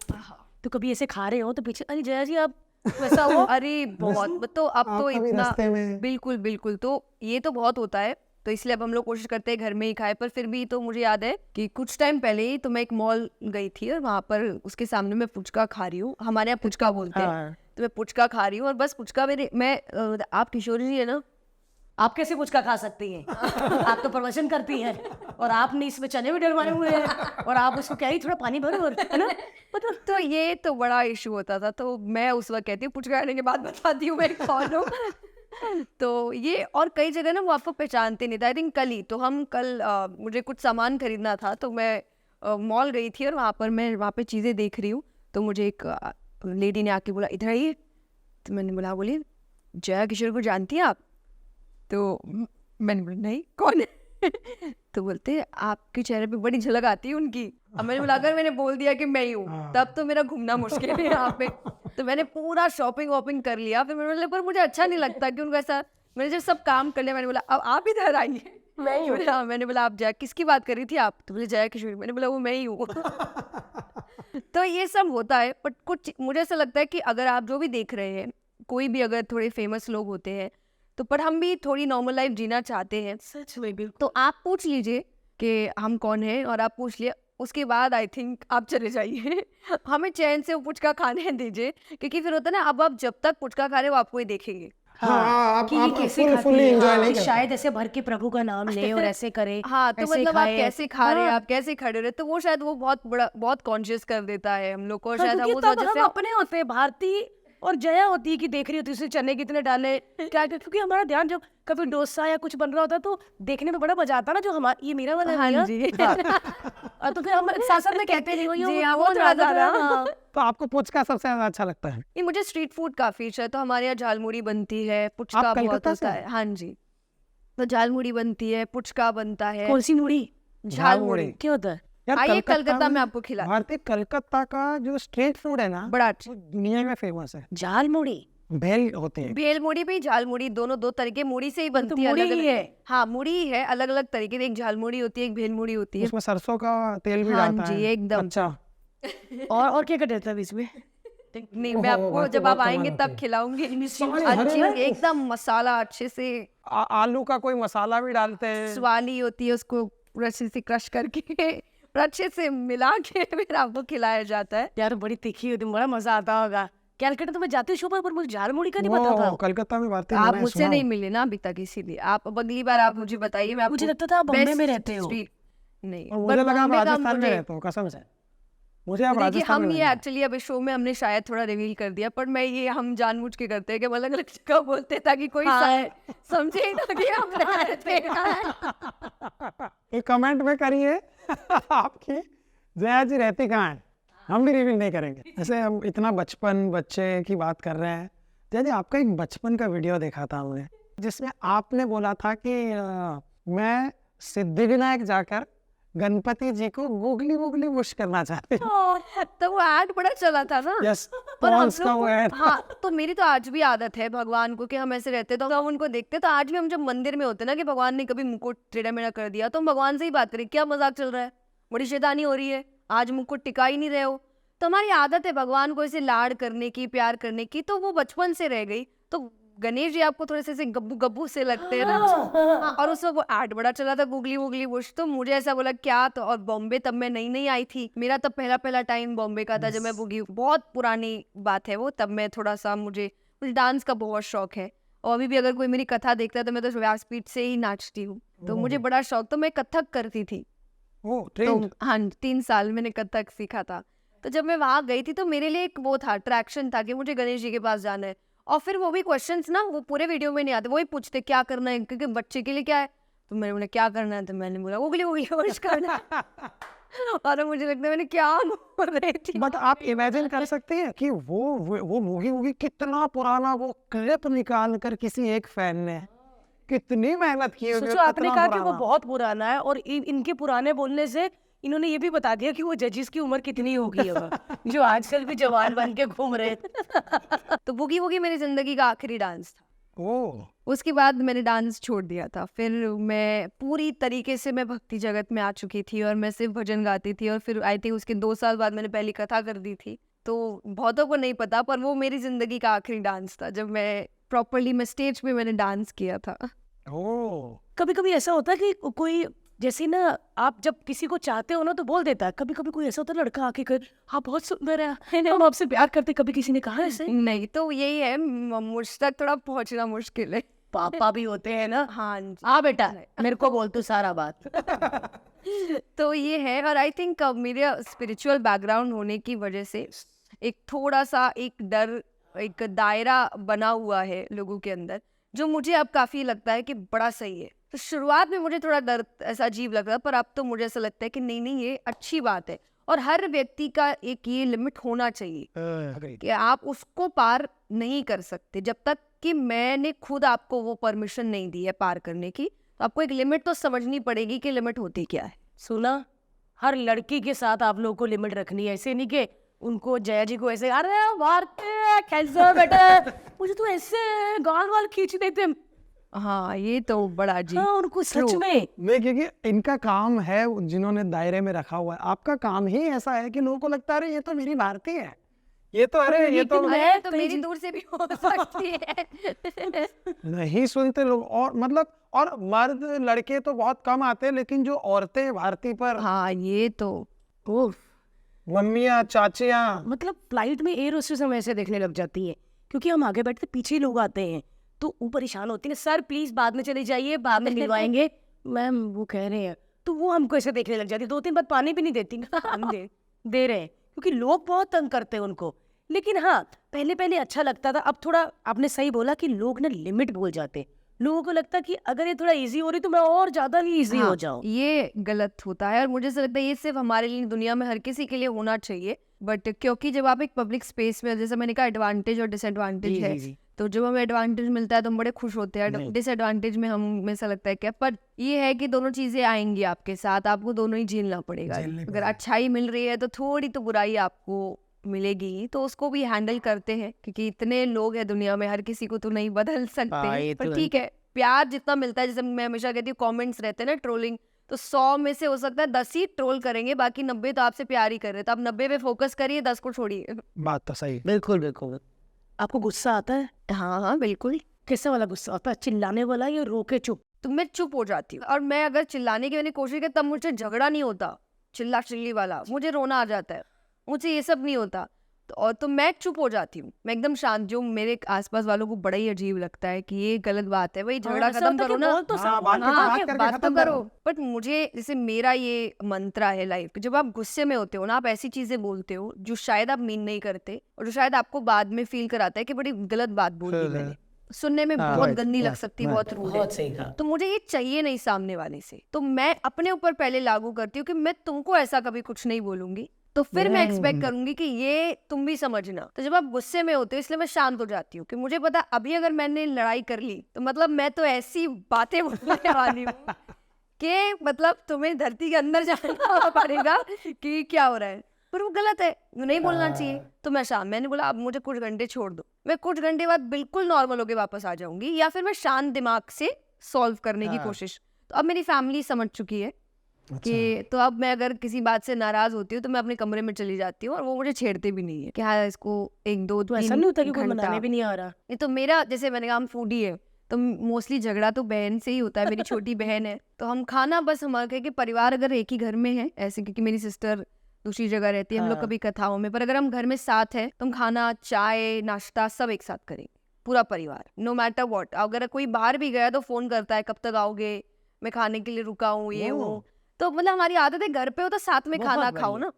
तो कभी ऐसे खा रहे हो तो पीछे अरे जया जी आप वैसा हो। अरे बहुत, तो अब आप तो कभी इतना रास्ते में बिल्कुल बिल्कुल, तो ये तो बहुत होता है, तो इसलिए अब हम लोग कोशिश करते हैं घर में ही खाए। पर फिर भी तो मुझे याद है कि कुछ टाइम पहले ही तो मैं एक मॉल गई थी और वहां पर उसके सामने मैं पुचका खा रही हूँ, हमारे यहाँ पुचका बोलते हैं, हाँ। तो मैं पुचका खा रही हूँ और बस पुचका आप किशोरी जी है ना, आप कैसे पुचका खा सकती हैं? आप तो प्रवचन करती हैं और आपने इसमें चने भी डलवाए हुए हैं और आप उसको क्या ही थोड़ा पानी भरो और है ना, मतलब तो ये तो बड़ा इशू होता था, तो मैं उस वक्त कहती हूँ पुचका खाने के बाद बताती हूँ मैं कौन हूँ। तो ये और कई जगह ना वो आपको पहचानते नहीं था। आई थिंक कल मुझे कुछ सामान खरीदना था, तो मैं मॉल गई थी और मैं वहाँ पे चीज़ें देख रही हूँ, तो मुझे एक लेडी ने आके बोला इधर आइए, तो मैंने बोला बोली जया किशोर को जानती हैं आप? तो मैंने बोला नहीं कौन है? तो बोलते आपके चेहरे पे बड़ी झलक आती है उनकी। अब मैंने बोला अगर मैंने बोल दिया कि मैं ही हूँ तब तो मेरा घूमना मुश्किल है यहाँ पे। तो मैंने पूरा शॉपिंग वॉपिंग कर लिया, फिर मैंने बोला पर मुझे अच्छा नहीं लगता कि उनको ऐसा, मैंने जब सब काम कर लिया मैंने बोला अब आप इधर आइए। मैं ही हूँ। मैंने बोला आप जया किसकी बात कर रही थी आप? तो बोले जया किशोरी। मैंने बोला वो मैं ही हूँ। तो ये सब होता है, बट कुछ मुझे ऐसा लगता है कि अगर आप जो भी देख रहे हैं, कोई भी अगर थोड़े फेमस लोग होते हैं तो पर हम भी थोड़ी नॉर्मल लाइफ जीना चाहते हैं, सच में बिल्कुल। तो आप पूछ लीजिए कि हम कौन हैं और आप पूछ लिए, उसके बाद आई थिंक आप चले जाइए। हमें चैन से वो पुचका खाने दीजिए, क्योंकि फिर होता है ना अब आप जब तक पुचका खा रहे हो आपको ही देखेंगे। हाँ, कि ये कैसे खाती फुली है, एंजॉय नहीं कि करते। शायद ऐसे भर के प्रभु का नाम ले और ऐसे करे। हाँ, तो ऐसे मतलब आप खाए। कैसे खा रहे हैं, हाँ। आप कैसे खड़े रहे, तो वो शायद वो बहुत कॉन्शियस कर देता है हम लोग को, हाँ, शायद क्योंकि हम उस तब वजह हम से अपने होते हैं, भारती और जया होती है कि देख रही होती है उसने चने कितने डाले क्या, क्योंकि हमारा ध्यान जब कभी डोसा या कुछ बन रहा होता है तो देखने में बड़ा मजा आता है ना, जो हमारा ये मेरा वाला है हाँ भैया। जी। और तो फिर हम साथ साथ में कहते नहीं जी हाँ, वो ज्यादा ज्यादा। हाँ। तो आपको पुचका सबसे ज्यादा अच्छा लगता है? ये मुझे स्ट्रीट फूड काफी अच्छा है, तो हमारे यहाँ झालमुड़ी बनती है, पुचका आप बहुत कलकत्ता से होता है। हाँ जी, तो झालमुड़ी बनती है, पुचका बनता है। कौन सी मुड़ी झालमुड़ी क्या होता है? यार आइए कलकत्ता में आपको खिला भारतीय कलकत्ता का जो स्ट्रीट फूड है ना, बड़ा अच्छा। वो दुनिया में फेमस है। जाल मुड़ी। भेल होती है। भेल मुड़ी भी झालमुड़ी दोनों दो तरीके मुड़ी से ही बनती है, मुड़ी अलग ही अलग। है। हाँ मुड़ी ही है, अलग अलग तरीके की, एक झालमुड़ी होती है एक भेल मुड़ी होती है। उसमें सरसों का तेल भी हाँ डालता जी, है। एकदम। अच्छा, और क्या कर देता है बीच में? नहीं मैं आपको बात तो जब आप बहुत आएंगे कमाल तब होती है। खिलाऊंगी सारे हरे अच्छी, हरे- एकदम मसाला अच्छे से, आलू का कोई मसाला भी डालते हैं। स्वाली होती है, उसको पूरा अच्छे से क्रश करके और अच्छे से मिला के फिर आपको खिलाया जाता है। यार बड़ी तीखी होती, बड़ा मजा आता होगा। कैलकाटा तो मैं जाती हूँ शो पर मुझे झाल मुड़ी का नहीं पता था। वो कलकत्ता में भारतीय आप मैंने मुझसे सुना नहीं हो। मिले ना अभी तक, इसीलिए आप अब अगली बार आप मुझे बताइए। मैं मुझे आपको लगता था आप बॉम्बे best में रहते हो। street- नहीं, और मुझे पर लगा आप बॉम्बे का राजस्थान में मुझे- रहते हो, कसम से मुझे आप देखिए राजस्थान हम में ये लगा। एक्चुअली अब इस शो में हमने शायद थोड़ा रिवील कर दिया, पर मैं ये हम जानबूझ के करते हैं कि हम अलग अलग जगह बोलते हैं ताकि कोई समझे ही ना कि हम रहते हैं। ये कमेंट में करिए आपकी जया जी रहती कहाँ है, हम भी रिवील नहीं करेंगे। जैसे हम इतना बचपन बच्चे की बात कर रहे हैं, जया जी आपका एक बचपन का वीडियो देखा था हमने, जिसमें आपने बोला था कि मैं सिद्धिविनायक जाकर गणपति जी को गूगली वूगली विश करना चाहती हूँ। तो वो ऐड बड़ा चला था ना। यस, पर हम पॉन्स का लोग वो को- ऐड। हाँ, तो मेरी तो आज भी आदत है भगवान को कि हम ऐसे रहते तो हम उनको देखते, तो आज भी हम जब मंदिर में होते ना कि भगवान ने कभी मुकुट टेढ़ा मेढ़ा कर दिया तो हम भगवान से ही बात करें, क्या मजाक चल रहा है, बड़ी शैतानी हो रही है, आज मुकुट टिका ही नहीं रहे हो। तो हमारी आदत है भगवान को ऐसे लाड करने की, प्यार करने की, तो वो बचपन से रह गई। तो गणेश जी आपको थोड़े से ऐसे गब्बू गब्बू से लगते हैं ना। हाँ, और उस वक्त वो ऐड बड़ा चला था गूगली वूगली वुश, तो मुझे ऐसा बोला क्या, तो और बॉम्बे तब मैं नई नई आई थी, मेरा तब पहला टाइम बॉम्बे का था जब मैं बुगी, बहुत पुरानी बात है वो, तब मैं थोड़ा सा मुझे डांस का बहुत शौक है, और अभी भी अगर कोई मेरी कथा देखता है तो मैं तो व्यासपीठ से ही नाचती हूँ, तो मुझे बड़ा शौक, तो मैं कथक करती थी। ओ, तो ट्रेंड। हाँ 3 साल मैंने कथक सीखा था। तो जब मैं वहां गई थी तो मेरे लिए एक वो था, अट्रैक्शन था कि मुझे गणेश जी के पास जाना है। और फिर वो भी क्वेश्चंस ना वो पूरे वीडियो में नहीं आते, वही पूछते क्या करना है, क्योंकि बच्चे के लिए क्या है, तो मैंने बोला क्या करना है, तो मैंने बोला उगली उगली वर्ष करना है। और मुझे लगता है मैंने क्या बोल रही थी। बट आप इमेजिन कर सकते हैं कि वो मूवी मूवी कितना पुराना वो क्लिप निकाल कर किसी एक फैन ने कितनी मेहनत की होगी, सोचो और आपने कितना कहा कि वो पुराना। बहुत पुराना है और इनके पुराने बोलने से इन्होंने ये भी बता दिया कि वो जजेस की उम्र कितनी होगी अब, जो आजकल भी जवान बन के घूम रहे हैं। तो बूगी वूगी मेरी जिंदगी का आखिरी डांस था। ओह उसके बाद मैंने डांस छोड़ दिया था। फिर मैं पूरी तरीके से मैं भक्ति जगत में आ चुकी थी और मैं सिर्फ भजन गाती थी। और फिर आई थिंक उसके 2 साल बाद मैंने पहली कथा कर दी थी। तो बहुतों को नहीं पता, पर वो मेरी जिंदगी का आखिरी डांस था जब मैं प्रॉपरली मैं स्टेज पे मैंने डांस किया था। ओह कभी कभी ऐसा होता है कि कोई, जैसे ना आप जब किसी को चाहते हो ना तो बोल देता है, कभी कभी कोई ऐसा होता है लड़का आके कर हाँ बहुत सुंदर है, हम आपसे प्यार करते, कभी किसी ने कहा ऐसे? नहीं, तो यही है, मुझ तक थोड़ा पहुंचना मुश्किल है। पापा भी होते हैं ना। हाँ जी। हाँ बेटा, मेरे को बोल तू सारा बात। तो ये है। और आई थिंक मेरे स्पिरिचुअल बैकग्राउंड होने की वजह से एक थोड़ा सा एक डर, एक दायरा बना हुआ है लोगों के अंदर, जो मुझे अब काफी लगता है कि बड़ा सही है। तो शुरुआत में मुझे थोड़ा डर ऐसा अजीब लग रहा, पर अब तो मुझे ऐसा लगता है कि नहीं नहीं, ये अच्छी बात है। और हर व्यक्ति का एक ये लिमिट होना चाहिए कि आप उसको पार नहीं कर सकते जब तक कि मैंने खुद आपको वो परमिशन नहीं दी है पार करने की। तो आपको एक लिमिट तो समझनी पड़ेगी कि लिमिट होती क्या है। सुना, हर लड़की के साथ आप लोगों को लिमिट रखनी है। ऐसे नहीं कि उनको जया जी को ऐसे अरे भारती कैसे हो बेटा, मुझे तो ऐसे गाल वाल खींच देते। हाँ, ये तो बड़ा अजीब। हाँ, उनको सच में नहीं, क्योंकि इनका काम है जिन्होंने दायरे में रखा हुआ है। आपका काम ही ऐसा है कि लोगों को लगता है अरे ये तो मेरी भारती है, ये तो अरे ये तो अरे तो मेरी दूर से भी हो सकती है। नहीं सुनते लोग। और मतलब और मर्द लड़के तो बहुत कम आते हैं, लेकिन जो औरतें भारती पर हाँ, ये तो ओह, मम्मियाँ चाचियाँ, मतलब फ्लाइट में एयर होस्टेस हम ऐसे देखने लग जाती है, क्योंकि हम आगे बैठते पीछे लोग आते हैं तो वो परेशान होती है, सर प्लीज बाद में चले जाइए, बाद में मिलवाएंगे मैम, वो कह रहे हैं। तो वो हमको ऐसे देखने लग जाती है, 2-3 बार पानी भी नहीं देती। हम दे रहे हैं क्योंकि लोग बहुत तंग करते हैं उनको। लेकिन हाँ, पहले पहले अच्छा लगता था, अब थोड़ा आपने सही बोला कि लोग ना लिमिट भूल जाते। लोगों को लगता है कि अगर ये थोड़ा इजी हो रही तो मैं और ज्यादा ही इजी हो जाऊं। ये गलत होता है। और मुझे ऐसा लगता है ये सिर्फ हमारे लिए, दुनिया में हर किसी के लिए होना चाहिए। बट क्योंकि जब आप एक पब्लिक स्पेस में, जैसे मैंने कहा, एडवांटेज और डिसएडवांटेज है। तो जब हमें एडवांटेज मिलता है तो हम बड़े खुश होते हैं, डिसएडवांटेज में हमें ऐसा लगता है क्या। पर ये है कि दोनों चीजें आएंगी आपके साथ, आपको दोनों ही झेलना पड़ेगा। अगर अच्छाई मिल रही है तो थोड़ी तो बुराई आपको मिलेगी, तो उसको भी हैंडल करते हैं, क्योंकि इतने लोग हैं दुनिया में, हर किसी को तो नहीं बदल सकते। पर ठीक है, प्यार जितना मिलता है, जैसे मैं हमेशा कहती हूँ कमेंट्स रहते हैं ना ट्रोलिंग, तो 100 में से हो सकता है 10 ही ट्रोल करेंगे, बाकी 90 तो आपसे प्यार ही कर रहे हैं। तो आप 90 पे फोकस करिए, 10 को छोड़िए। बात तो सही। बिल्कुल बिल्कुल। आपको गुस्सा आता है? हाँ हाँ बिल्कुल। कैसा वाला गुस्सा आता है, चिल्लाने वाला या रोके चुप? तो मैं चुप हो जाती हूँ। और मैं अगर चिल्लाने की मैंने कोशिश की तब मुझे झगड़ा नहीं होता, चिल्ला चिल्ली वाला, मुझे रोना आ जाता है, मुझे ये सब नहीं होता। तो मैं चुप हो जाती हूँ, मैं एकदम शांत। जो मेरे आसपास वालों को बड़ा ही अजीब लगता है कि ये गलत बात है, भाई झगड़ा खत्म करो ना। तो बात तो करो। बट मुझे, जैसे मेरा ये मंत्रा है लाइफ, जब आप गुस्से में होते हो ना, आप ऐसी चीजें बोलते हो जो शायद आप मीन नहीं करते, और जो शायद आपको बाद में फील कराता है कि बड़ी गलत बात बोल दी मैंने, सुनने में बहुत गंदी लग सकती है, बहुत रूड है। सही कहा। तो मुझे ये चाहिए नहीं सामने वाले से, तो मैं अपने ऊपर पहले लागू करती हूँ कि मैं तुमको ऐसा कभी कुछ नहीं बोलूंगी, तो फिर मैं एक्सपेक्ट करूंगी कि ये तुम भी समझना। तो जब आप गुस्से में होते हो, इसलिए मैं शांत हो जाती हूँ कि मुझे पता अभी अगर मैंने लड़ाई कर ली तो मतलब मैं तो ऐसी बातें बोलने वाली हूँ कि मतलब तुम्हें धरती के अंदर जाना पड़ेगा कि क्या हो रहा है। पर वो गलत है, वो नहीं बोलना चाहिए। तो मैंने बोला अब मुझे कुछ घंटे छोड़ दो, मैं कुछ घंटे बाद बिल्कुल नॉर्मल होके वापस आ जाऊंगी, या फिर मैं शांत दिमाग से सॉल्व करने की कोशिश। तो अब मेरी फैमिली समझ चुकी है कि तो अब मैं अगर किसी बात से नाराज होती हूँ तो मैं अपने कमरे में चली जाती हूँ, और वो मुझे छेड़ते भी नहीं है कि हाँ इसको 1-2 तो ऐसा नहीं होता कि कोई मनाने भी नहीं आ रहा? ये तो मेरा, जैसे मैंने कहा, हम फूडी है, तो मोस्टली झगड़ा तो बहन से ही होता है। मेरी छोटी बहन है, तो हम खाना बस हमारे कि परिवार अगर एक ही घर में है ऐसे, क्योंकि मेरी सिस्टर दूसरी जगह रहती है, हम लोग कभी कथाओं में, पर अगर हम घर में साथ है तो हम खाना, चाय, नाश्ता सब एक साथ करेंगे, पूरा परिवार, नो मैटर व्हाट। अगर कोई बाहर भी गया तो फोन करता है कब तक आओगे, मैं खाने के लिए रुका हूँ, ये वो। तो मतलब हमारी आदत है घर पे हो तो साथ में खाना खाओ ना।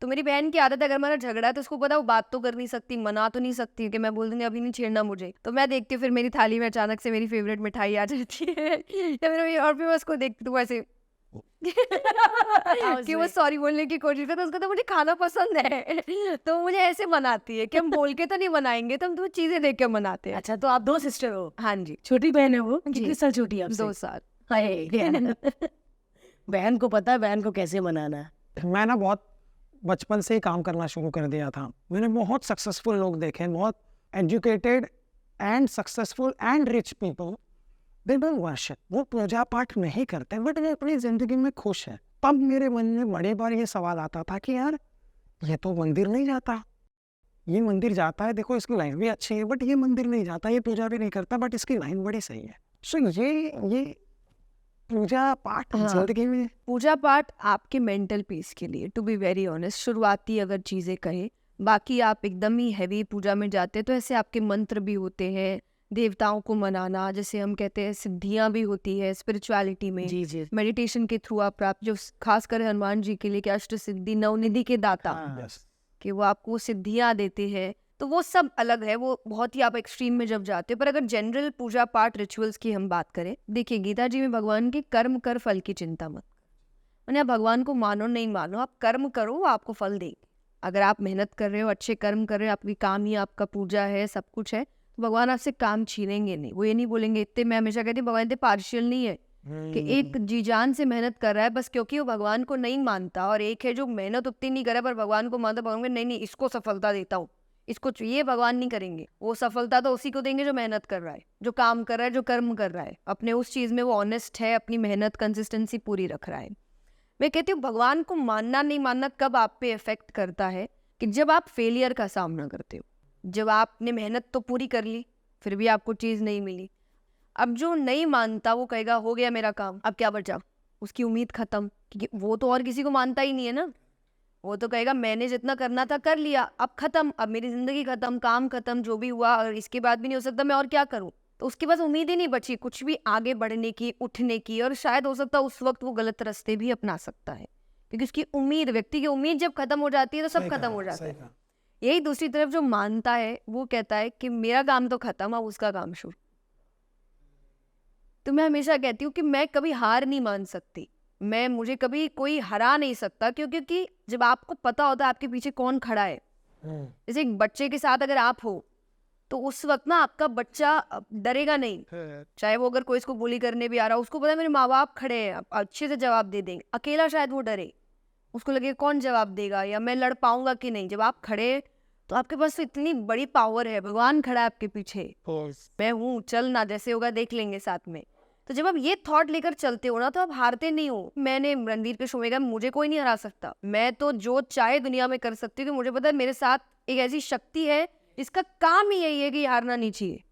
तो मेरी बहन की आदत है, अगर मेरा झगड़ा है तो उसको पता वो बात तो कर नहीं सकती, मना तो नहीं सकती कि मैं बोल दूंगी अभी नहीं छेड़ना मुझे। तो मैं देखती हूँ फिर मेरी थाली में अचानक से मेरी फेवरेट मिठाई आ जाती है या फिर और फिर मैं उसको देखती हूँ ऐसे कि वो सॉरी बोलने की कोशिश करता है, उसको तो मुझे खाना पसंद है तो मुझे ऐसे मनाती है कि हम बोल के तो नहीं मनाएंगे, तो हम तो चीजें देख के मनाते हैं। अच्छा, तो आप 2 सिस्टर हो? हाँ जी। छोटी बहन है वो? कितने साल छोटी है आपसे? 2 साल। बहन को पता है बहन को कैसे मनाना है। मैं ना बहुत बचपन से ही काम करना शुरू कर दिया था। मैंने बहुत सक्सेसफुल लोग देखे, बहुत educated and successful and rich people, they don't worship, वो पूजा पाठ नहीं करते बट वे अपनी ज़िंदगी में खुश हैं। तब मेरे मन में बड़े बार ये सवाल आता था कि यार ये तो मंदिर नहीं जाता, ये मंदिर जाता है, देखो इसकी लाइफ भी अच्छी है, बट ये मंदिर नहीं जाता, ये पूजा भी नहीं करता, बट इसकी लाइफ बड़ी सही है। सो ये पूजा पाठ हाँ। जिंदगी में पूजा पाठ आपके मेंटल पीस के लिए, टू बी वेरी ऑनेस्ट, शुरुआती अगर चीज़ें कहें, बाकी आप एकदम ही हैवी पूजा में जाते हैं तो ऐसे आपके मंत्र भी होते हैं, देवताओं को मनाना, जैसे हम कहते हैं सिद्धियां भी होती है स्पिरिचुअलिटी में, जी जी मेडिटेशन के थ्रू आप प्राप्त, जो खासकर हनुमान जी के लिए कि अष्ट सिद्धि नवनिधि के दाता, Yes. कि वो आपको सिद्धियां देते हैं, तो वो सब अलग है, वो बहुत ही आप एक्सट्रीम में जब जाते हो। पर अगर जनरल पूजा पाठ रिचुअल्स की हम बात करें, देखिए गीता जी में भगवान के कर्म कर फल की चिंता मत, मैंने आप भगवान को मानो नहीं मानो, आप कर्म करो, वो आपको फल देंगे। अगर आप मेहनत कर रहे हो, अच्छे कर्म कर रहे हो, आपकी काम ही आपका पूजा है, सब कुछ है, तो भगवान आपसे काम छीनेंगे नहीं। वो ये नहीं बोलेंगे इतने, मैं हमेशा कहती हूँ भगवान इतने पार्शियल नहीं है कि एक जी जान से मेहनत कर रहा है बस क्योंकि वो भगवान को नहीं मानता, और एक है जो मेहनत उतनी नहीं कर रहा पर भगवान को मानता, भगवान नहीं नहीं इसको सफलता देता हूँ, इसको ये भगवान नहीं करेंगे। वो सफलता तो उसी को देंगे जो मेहनत कर रहा है, जो काम कर रहा है, जो कर्म कर रहा है, अपने उस चीज में वो ऑनेस्ट है, अपनी मेहनत कंसिस्टेंसी पूरी रख रहा है। मैं कहती हूँ भगवान को मानना नहीं मानना कब आप पे इफेक्ट करता है, कि जब आप फेलियर का सामना करते हो, जब आपने मेहनत तो पूरी कर ली फिर भी आपको चीज नहीं मिली। अब जो नहीं मानता वो कहेगा हो गया मेरा काम, अब क्या बचा, उसकी उम्मीद खत्म, क्योंकि वो तो और किसी को मानता ही नहीं है ना। वो तो कहेगा मैंने जितना करना था कर लिया, अब खत्म, अब मेरी जिंदगी खत्म, काम खत्म, जो भी हुआ और इसके बाद भी नहीं हो सकता, मैं और क्या करूं। तो उसके पास उम्मीद ही नहीं बची कुछ भी आगे बढ़ने की, उठने की, और शायद हो सकता है उस वक्त वो गलत रास्ते भी अपना सकता है, क्योंकि उसकी उम्मीद, व्यक्ति की उम्मीद जब खत्म हो जाती है तो सब खत्म हो जाता है। यही दूसरी तरफ जो मानता है वो कहता है कि मेरा काम तो खत्म, अब उसका काम शुरू। तो मैं हमेशा कहती हूँ कि मैं कभी हार नहीं मान सकती, मुझे कभी कोई हरा नहीं सकता, क्योंकि जब आपको पता होता है आपके पीछे कौन खड़ा है, जैसे एक बच्चे के साथ अगर आप हो तो उस वक्त ना आपका बच्चा डरेगा नहीं, चाहे वो अगर कोई इसको बुली करने भी आ रहा हो, उसको पता है मेरे माँ बाप खड़े हैं, आप अच्छे से जवाब दे देंगे। अकेला शायद वो डरे, उसको लगे कौन जवाब देगा या मैं लड़ पाऊंगा कि नहीं। जब आप खड़े तो आपके पास तो इतनी बड़ी पावर है, भगवान खड़ा है आपके पीछे, मैं हूँ, चलना जैसे होगा देख लेंगे साथ में। तो जब आप ये थॉट लेकर चलते हो ना तो आप हारते नहीं हो। मैंने रणवीर के शो में कहा मुझे कोई नहीं हरा सकता, मैं तो जो चाहे दुनिया में कर सकती हूँ, कि मुझे पता है मेरे साथ एक ऐसी शक्ति है जिसका काम ही यही है कि हारना नहीं चाहिए।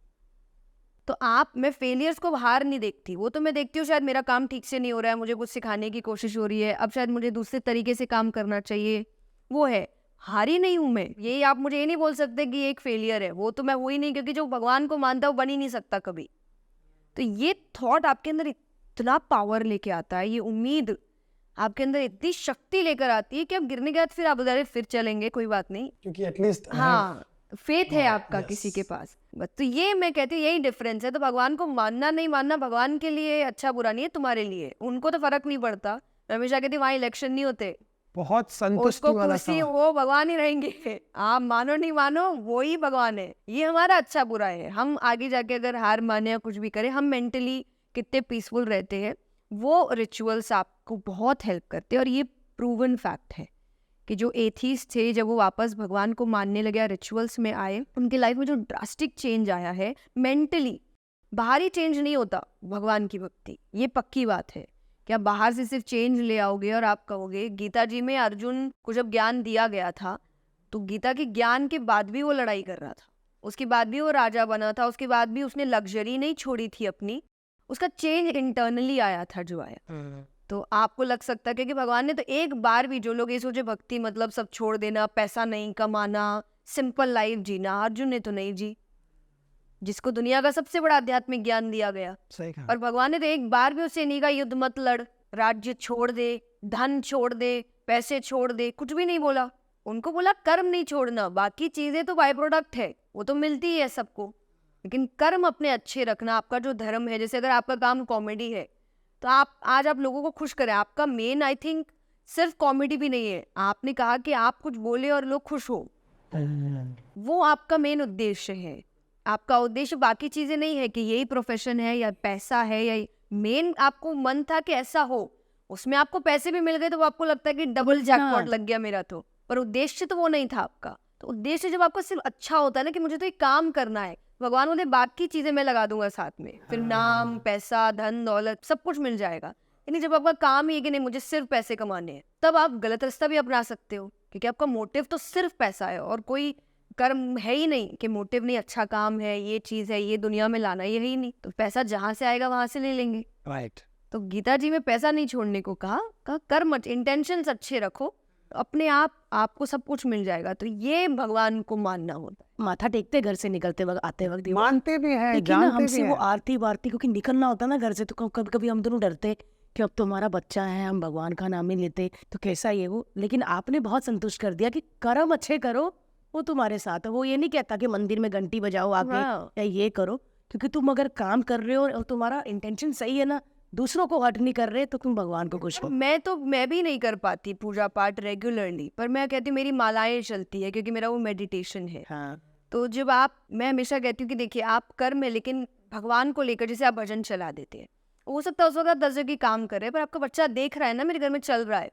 तो मैं फेलियर्स को हार नहीं देखती, वो तो मैं देखती हूँ शायद मेरा काम ठीक से नहीं हो रहा है, मुझे कुछ सिखाने की कोशिश हो रही है, अब शायद मुझे दूसरे तरीके से काम करना चाहिए, वो है, हारी नहीं हूं मैं। ये आप मुझे ये नहीं बोल सकते कि ये एक फेलियर है, वो तो मैं हुई नहीं, क्योंकि जो भगवान को मानता है वो बन ही नहीं सकता कभी। तो ये थॉट आपके अंदर इतना पावर लेके आता है, ये उम्मीद आपके अंदर इतनी शक्ति लेकर आती है कि आप गिरने के बाद फिर आप फिर चलेंगे, कोई बात नहीं, क्योंकि एटलीस्ट हाँ फेथ है आपका किसी के पास। बस तो ये मैं कहती हूँ यही डिफरेंस है। तो भगवान को मानना नहीं मानना भगवान के लिए अच्छा बुरा नहीं है, तुम्हारे लिए, उनको तो फर्क नहीं पड़ता। मैं हमेशा कहती हूँ वहाँ इलेक्शन नहीं होते, बहुत संतुष्टि उसको वाला कुर्सी सवाल। वो भगवान ही रहेंगे, आप मानो नहीं मानो वो ही भगवान है। ये हमारा अच्छा बुरा है, हम आगे जाके अगर हार माने या कुछ भी करें, हम मेंटली कितने पीसफुल रहते हैं, वो रिचुअल्स आपको बहुत हेल्प करते हैं। और ये प्रूवन फैक्ट है कि जो एथीस्ट थे जब वो वापस भगवान को मानने लगे, रिचुअल्स में आए, उनकी लाइफ में जो ड्रास्टिक चेंज आया है मेंटली, बाहरी चेंज नहीं होता भगवान की भक्ति, ये पक्की बात है कि आप बाहर से सिर्फ चेंज ले आओगे और आप कहोगे। गीता जी में अर्जुन को जब ज्ञान दिया गया था तो गीता के ज्ञान के बाद भी वो लड़ाई कर रहा था, उसके बाद भी वो राजा बना था, उसके बाद भी उसने लग्जरी नहीं छोड़ी थी अपनी, उसका चेंज इंटरनली आया था जो आया। तो आपको लग सकता है कि भगवान ने तो एक बार भी, जो लोग ये सोचे भक्ति मतलब सब छोड़ देना, पैसा नहीं कमाना, सिंपल लाइफ जीना, अर्जुन ने तो नहीं जी, जिसको दुनिया का सबसे बड़ा आध्यात्मिक ज्ञान दिया गया। सही कहा। और भगवान ने तो एक बार भी उससे नहीं कहा युद्ध मत लड़, राज्य छोड़ दे, धन छोड़ दे, पैसे छोड़ दे, कुछ भी नहीं बोला। उनको बोला कर्म नहीं छोड़ना, बाकी चीजें तो बाय प्रोडक्ट है, वो तो मिलती ही है सबको, लेकिन कर्म अपने अच्छे रखना, आपका जो धर्म है। जैसे अगर आपका काम कॉमेडी है तो आज आप लोगों को खुश करें, आपका मेन आई थिंक सिर्फ कॉमेडी भी नहीं है, आपने कहा कि आप कुछ बोले और लोग खुश हो, वो आपका मेन उद्देश्य है। आपका उद्देश्य बाकी चीजें नहीं है कि यही प्रोफेशन है या पैसा है, या मेन आपको मन था कि ऐसा हो, उसमें आपको पैसे भी मिल गए तो वो आपको लगता है कि डबल जैकपॉट हाँ। लग गया मेरा, तो पर उद्देश्य तो वो नहीं था आपका। तो उद्देश्य जब आपका सिर्फ अच्छा होता है ना कि मुझे तो एक काम करना है, भगवान बोले बाकी चीजें मैं लगा दूंगा साथ में, फिर नाम, पैसा, धन दौलत सब कुछ मिल जाएगा। यानी जब आपका काम ही है कि नहीं मुझे सिर्फ पैसे कमाने हैं, तब आप गलत रास्ता भी अपना सकते हो, क्योंकि आपका मोटिव तो सिर्फ पैसा है और कोई कर्म है ही नहीं कि मोटिव नहीं, अच्छा काम है, ये चीज है, ये दुनिया में लाना, ये है ही नहीं, तो पैसा जहां से आएगा वहां से ले लेंगे। राइट। तो गीता जी में पैसा नहीं छोड़ने को कहा कर्म इंटेंशंस अच्छे रखो, अपने आप आपको सब कुछ मिल जाएगा। तो ये भगवान को मानना होता है। माथा टेकते घर से निकलते वक्त, आते वक्त ये मानते भी हैं, लेकिन ना जानते हमसे भी वो हैं। आरती वारती, क्योंकि निकलना होता है ना घर से, तो कभी कभी हम दोनों डरते कि अब तो हमारा बच्चा है, हम भगवान का नाम ही लेते तो कैसा ये वो। लेकिन आपने बहुत संतुष्ट कर दिया कि कर्म अच्छे करो, वो तुम्हारे साथ है। वो ये नहीं कहता कि मंदिर में घंटी बजाओ आके हाँ। या ये करो, क्योंकि तुम अगर काम कर रहे हो और तुम्हारा इंटेंशन सही है ना, दूसरों को हर्ट नहीं कर रहे, तो तुम भगवान को खुश करो। मैं भी नहीं कर पाती पूजा पाठ रेगुलरली, पर मैं कहती हूँ मेरी मालाएं चलती है क्योंकि मेरा वो मेडिटेशन है। हाँ तो जब मैं हमेशा कहती हूँ कि देखिए आप कर्म है, लेकिन भगवान को लेकर जैसे आप भजन चला देते हैं, हो सकता है उस वक्त आप 10 जगह काम कर रहे हैं, पर आपका बच्चा देख रहा है ना मेरे घर में चल रहा है,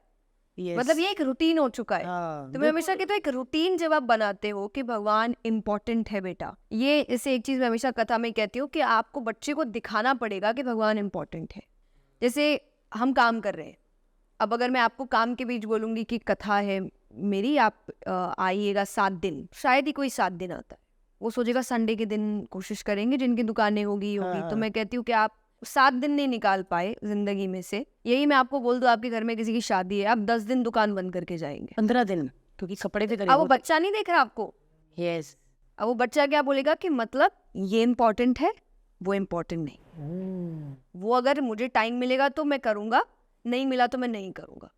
yes, मतलब ये एक रूटीन हो चुका है। हाँ, तो मैं हमेशा कहती हूँ एक रूटीन जब आप बनाते हो कि भगवान इम्पोर्टेंट है बेटा, ये इसे एक चीज मैं हमेशा कथा में कहती हूँ कि आपको बच्चे को दिखाना पड़ेगा कि भगवान इम्पोर्टेंट है। जैसे हम काम कर रहे हैं, अब अगर मैं आपको काम के बीच बोलूंगी कि कथा है मेरी, आप आइएगा 7 दिन, शायद ही कोई 7 दिन आता है, वो सोचेगा संडे के दिन कोशिश करेंगे जिनकी दुकानें होगी। हाँ। तो मैं कहती हूँ कि आप 7 दिन नहीं निकाल पाए जिंदगी में से, यही मैं आपको बोल दूं आपके घर में किसी की शादी है, आप 10 दिन दुकान बंद करके जाएंगे। 15 दिन, क्योंकि कपड़े भी अब वो बच्चा नहीं देख रहा आपको, यस, अब वो बच्चा क्या बोलेगा कि मतलब ये इम्पोर्टेंट है, वो इम्पोर्टेंट नहीं। वो अगर मुझे टाइम मिलेगा तो मैं करूंगा, नहीं मिला तो मैं नहीं करूंगा।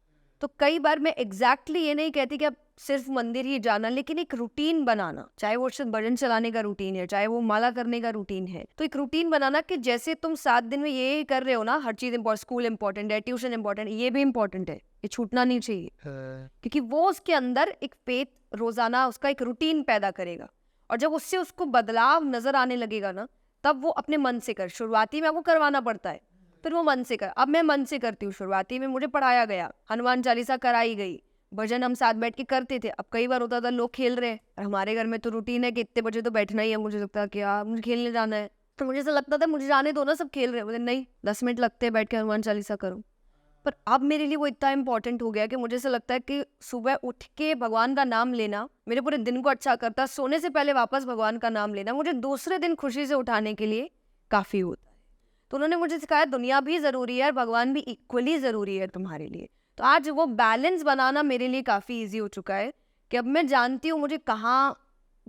तो कई बार मैं एग्जैक्टली ये नहीं कहती कि अब सिर्फ मंदिर ही जाना, लेकिन एक रूटीन बनाना, चाहे वो सिर्फ भजन चलाने का रूटीन है, चाहे वो माला करने का रूटीन है, तो एक रूटीन बनाना कि जैसे तुम 7 दिन में ये कर रहे हो ना, हर चीज इम्पोर्टेंट, स्कूल इंपॉर्टेंट है, ट्यूशन इंपॉर्टेंट है, ये भी इंपॉर्टेंट है, ये छूटना नहीं चाहिए, क्योंकि वो उसके अंदर एक फेथ रोजाना उसका एक रूटीन पैदा करेगा। और जब उससे उसको बदलाव नजर आने लगेगा ना, तब वो अपने मन से कर, शुरुआती में आपको करवाना पड़ता है, फिर वो मन से कर। अब मैं मन से करती हूँ, शुरुआती में मुझे पढ़ाया गया, हनुमान चालीसा कराई गई, भजन हम साथ बैठ के करते थे। अब कई बार होता था लोग खेल रहे हैं, और हमारे घर में तो रूटीन है कि इतने बजे तो बैठना ही है, मुझे लगता है कि यार मुझे खेलने जाना है, तो मुझे ऐसा लगता था मुझे जाने दो ना, सब खेल रहे हैं, बोले नहीं 10 मिनट लगते हैं बैठ के हनुमान चालीसा करो। पर अब मेरे लिए वो इतना इंपॉर्टेंट हो गया कि मुझे ऐसा लगता है कि सुबह उठ के भगवान का नाम लेना मेरे पूरे दिन को अच्छा करता, सोने से पहले वापस भगवान का नाम लेना मुझे दूसरे दिन खुशी से उठाने के लिए काफी होता है। तो उन्होंने मुझे सिखाया दुनिया भी जरूरी है और भगवान भी इक्वली जरूरी है तुम्हारे लिए। तो आज वो बैलेंस बनाना मेरे लिए काफी इजी हो चुका है कि अब मैं जानती हूँ मुझे कहाँ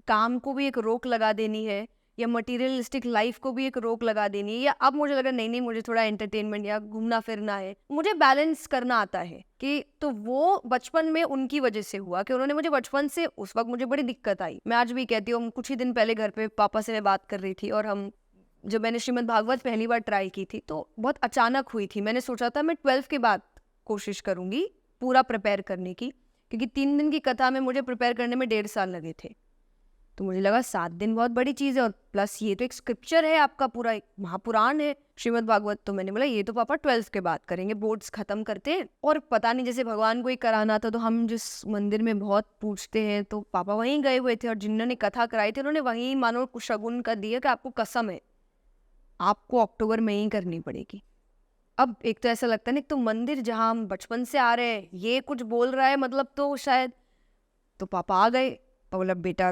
काम को भी एक रोक लगा देनी है, या मटेरियलिस्टिक लाइफ को भी एक रोक लगा देनी है, या अब मुझे लगा नहीं मुझे थोड़ा एंटरटेनमेंट या घूमना फिरना है, मुझे बैलेंस करना आता है कि। तो वो बचपन में उनकी वजह से हुआ कि उन्होंने मुझे बचपन से, उस वक्त मुझे बड़ी दिक्कत आई, मैं आज भी कहती हूँ। कुछ ही दिन पहले घर पे पापा से मैं बात कर रही थी, और हम जब मैंने श्रीमद् भागवत पहली बार ट्राई की थी तो बहुत अचानक हुई थी। मैंने सोचा था मैं 12 के बाद कोशिश करूंगी पूरा प्रिपेयर करने की, क्योंकि 3 दिन की कथा में मुझे प्रिपेयर करने में 1.5 साल लगे थे। तो मुझे लगा 7 दिन बहुत बड़ी चीज है, और प्लस ये तो एक स्क्रिप्चर है आपका, पूरा एक महापुराण है श्रीमद् भागवत। तो मैंने बोला ये तो पापा 12 के बाद करेंगे, बोर्ड्स खत्म करते हैं। और पता नहीं जैसे भगवान को ही कराना था, तो हम जिस मंदिर में बहुत पूछते हैं, तो पापा वहीं गए हुए थे, और जिन्होंने कथा कराई थी उन्होंने वहीं मानो कुछ शगुन कर दिया कि आपको कसम है आपको अक्टूबर में ही करनी पड़ेगी। अब एक तो ऐसा लगता है ना, एक तो मंदिर जहाँ हम बचपन से आ रहे हैं ये कुछ बोल रहा है, मतलब तो शायद, तो पापा आ गए, बोला बेटा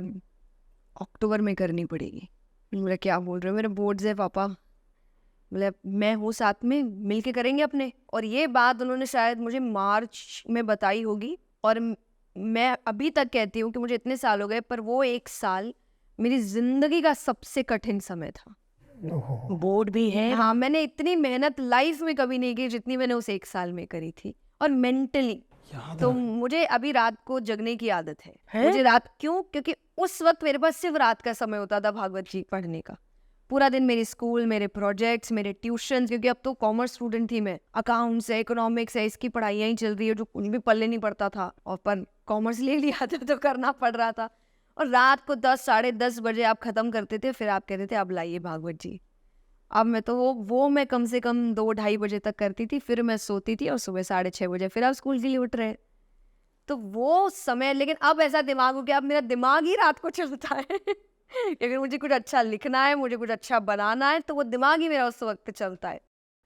अक्टूबर में करनी पड़ेगी। बोला क्या बोल रहे हो, मेरे बोर्ड्स है पापा। बोले मैं हूँ साथ में, मिल के करेंगे अपने। और ये बात उन्होंने शायद मुझे मार्च में बताई होगी, और मैं अभी तक कहती हूँ कि मुझे इतने साल हो गए, पर वो 1 साल मेरी जिंदगी का सबसे कठिन समय था। बोर्ड भी है। हाँ, मैंने इतनी मेहनत लाइफ में कभी नहीं की जितनी मैंने उस 1 साल में करी थी, और मेंटली तो मुझे अभी रात को जगने की आदत है? मुझे रात क्यों, क्योंकि उस वक्त मेरे पास सिर्फ रात का समय होता था भागवत जी पढ़ने का। पूरा दिन मेरे स्कूल, मेरे प्रोजेक्ट्स, मेरे ट्यूशन, क्योंकि अब तो कॉमर्स स्टूडेंट थी मैं, अकाउंट्स है, इकोनॉमिक्स है, इसकी पढ़ाइयाँ ही चल रही है जो कुछ भी पल्ले नहीं पड़ता था, और पर कॉमर्स ले लिया था तो करना पड़ रहा था। और रात को 10 साढ़े 10 बजे आप खत्म करते थे, फिर आप कहते थे अब लाइए भागवत जी। अब मैं तो वो मैं कम से कम 2-2:30 बजे तक करती थी, फिर मैं सोती थी और सुबह 6:30 बजे फिर आप स्कूल के लिए उठ रहे हैं। तो वो समय, लेकिन अब ऐसा दिमाग हो गया, अब मेरा दिमाग ही रात को चलता है कि अगर मुझे कुछ अच्छा लिखना है, मुझे कुछ अच्छा बनाना है, तो वो दिमाग ही मेरा उस वक्त चलता है।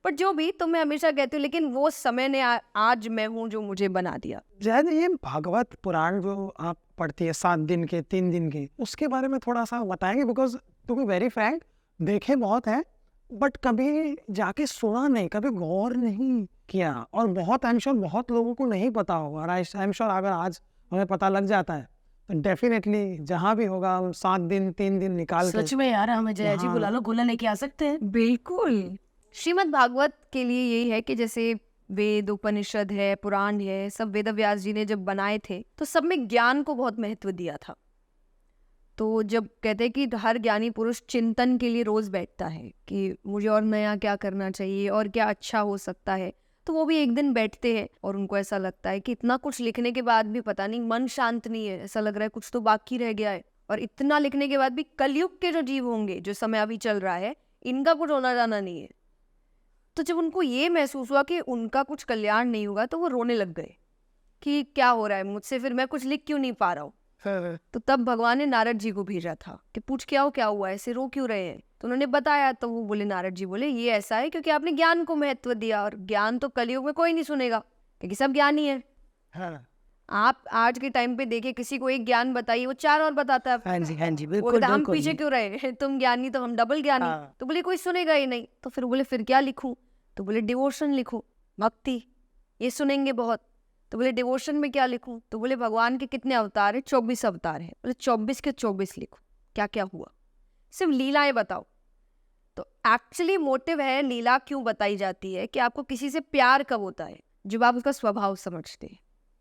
पर जो भी, तो मैं हमेशा कहती हूँ, लेकिन वो समय ने आज मैं हूँ जो मुझे बना दिया। जैद, ये भागवत पुराण जो आप पढ़ती है 7 दिन के 3 दिन के, उसके बारे में थोड़ा सा बताएंगे? Because to be very frank, देखे बहुत है बट कभी जाके सुना नहीं, कभी गौर नहीं किया, और बहुत आई एम श्योर बहुत लोगों को नहीं पता होगा। और आई एम श्योर अगर आज हमें पता लग जाता है तो डेफिनेटली जहाँ भी होगा हम 7 दिन 3 दिन निकाल के सच में यार, हमें जया जी हाँ। बुला लो, गोला लेके आ सकते हैं। बिल्कुल। श्रीमद् भागवत के लिए यही है कि जैसे वेद, उपनिषद है, पुराण है, सब वेद व्यास जी ने जब बनाए थे तो सब में ज्ञान को बहुत महत्व दिया था। तो जब कहते हैं कि हर ज्ञानी पुरुष चिंतन के लिए रोज बैठता है कि मुझे और नया क्या करना चाहिए और क्या अच्छा हो सकता है, तो वो भी एक दिन बैठते हैं और उनको ऐसा लगता है कि इतना कुछ लिखने के बाद भी पता नहीं मन शांत नहीं है, ऐसा लग रहा है कुछ तो बाकी रह गया है। और इतना लिखने के बाद भी कलयुग के जो जीव होंगे, जो समय अभी चल रहा है, इनका कुछ होना जाना नहीं है। तो जब उनको ये महसूस हुआ कि उनका कुछ कल्याण नहीं होगा, तो वो रोने लग गए कि क्या हो रहा है मुझसे, फिर मैं कुछ लिख क्यों नहीं पा रहा हूँ। तो तब भगवान ने नारद जी को भेजा था कि पूछ के आओ क्या हुआ, ऐसे रो क्यों रहे हैं। तो उन्होंने बताया, तो वो बोले, नारद जी बोले ये ऐसा है क्योंकि आपने ज्ञान को महत्व दिया, और ज्ञान तो कलयुग में कोई नहीं सुनेगा क्योंकि सब ज्ञानी है। हाँ। आप आज के टाइम पे देखिए, किसी को एक ज्ञान बताइए, वो 4 और बताता है। हाँ जी, हाँ जी, वो बिल्कुल कहता, हम बिल्कुल। पीछे क्यों रहे, तुम ज्ञानी तो हम डबल ज्ञानी। हाँ। तो बोले कोई सुनेगा ही नहीं। तो फिर बोले फिर क्या लिखूं। तो बोले डिवोशन लिखो, भक्ति, ये सुनेंगे बहुत। तो बोले डिवोशन में क्या लिखूं। तो बोले भगवान के कितने अवतार है, 24 अवतार है। बोले 24 के 24 लिखो, क्या क्या हुआ, सिर्फ लीलाएं बताओ। तो एक्चुअली मोटिव है, लीला क्यों बताई जाती है कि आपको किसी से प्यार कब होता है, जब आप उसका स्वभाव समझते हैं।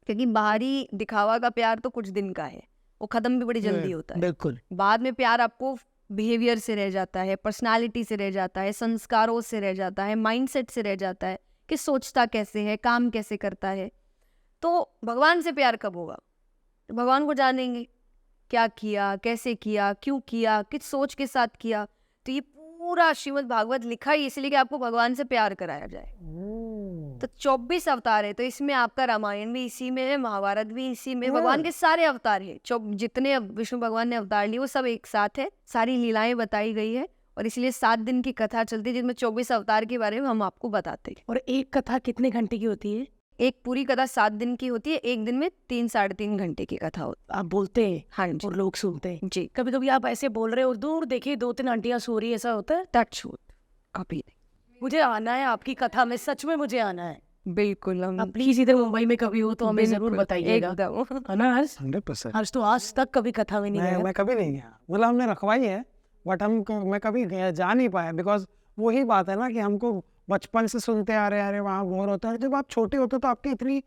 क्योंकि बाहरी दिखावा का प्यार तो कुछ दिन का है, वो खत्म भी बड़ी जल्दी होता है। बिल्कुल। बाद में प्यार आपको बिहेवियर से रह जाता है, पर्सनालिटी से रह जाता है, संस्कारों से रह जाता है, माइंडसेट से रह जाता है कि सोचता कैसे है, काम कैसे करता है। तो भगवान से प्यार कब होगा, भगवान को जानेंगे क्या किया, कैसे किया, क्यों किया, किस सोच के साथ किया। तो ये पूरा श्रीमद् भागवत लिखा ही इसलिए कि आपको भगवान से प्यार कराया जाए। तो 24 अवतार है, तो इसमें आपका रामायण भी इसी में है, महाभारत भी इसी में, भगवान के सारे अवतार है। जितने विष्णु भगवान ने अवतार लिए वो सब एक साथ है, सारी लीलाएं बताई गई है। और इसलिए 7 दिन की कथा चलती है जिसमें 24 अवतार के बारे में हम आपको बताते हैं। और एक कथा कितने घंटे की होती है? एक पूरी कथा 7 दिन की होती है, एक दिन में 3-3.5 घंटे की कथा होती आप बोलते हैं है। हाँ जी, और लोग सुनते हैं। जी, कभी कभी आप ऐसे बोल रहे हो, दूर देखिए 2-3 आंटियां सो रही है, ऐसा होता है? टच वुड, कभी नहीं। मुझे आना है आपकी कथा में, सच में मुझे आना है। बिल्कुल, हम आप प्लीज इधर मुंबई में कभी हो तो हमें जरूर बिल्कुल, बताइएगा, एकदम। है ना हर्ष? 100%। हर्ष तो आज तक कभी कथा में नहीं गया। मैं कभी नहीं गया, मतलब हमने रखवाई है बट मैं कभी जा नहीं पाया। बिकॉज वही बात है ना कि हमको बचपन से सुनते आ रहे हैं, वहाँ बोर होता है। जब आप छोटे होते तो आपकी इतनी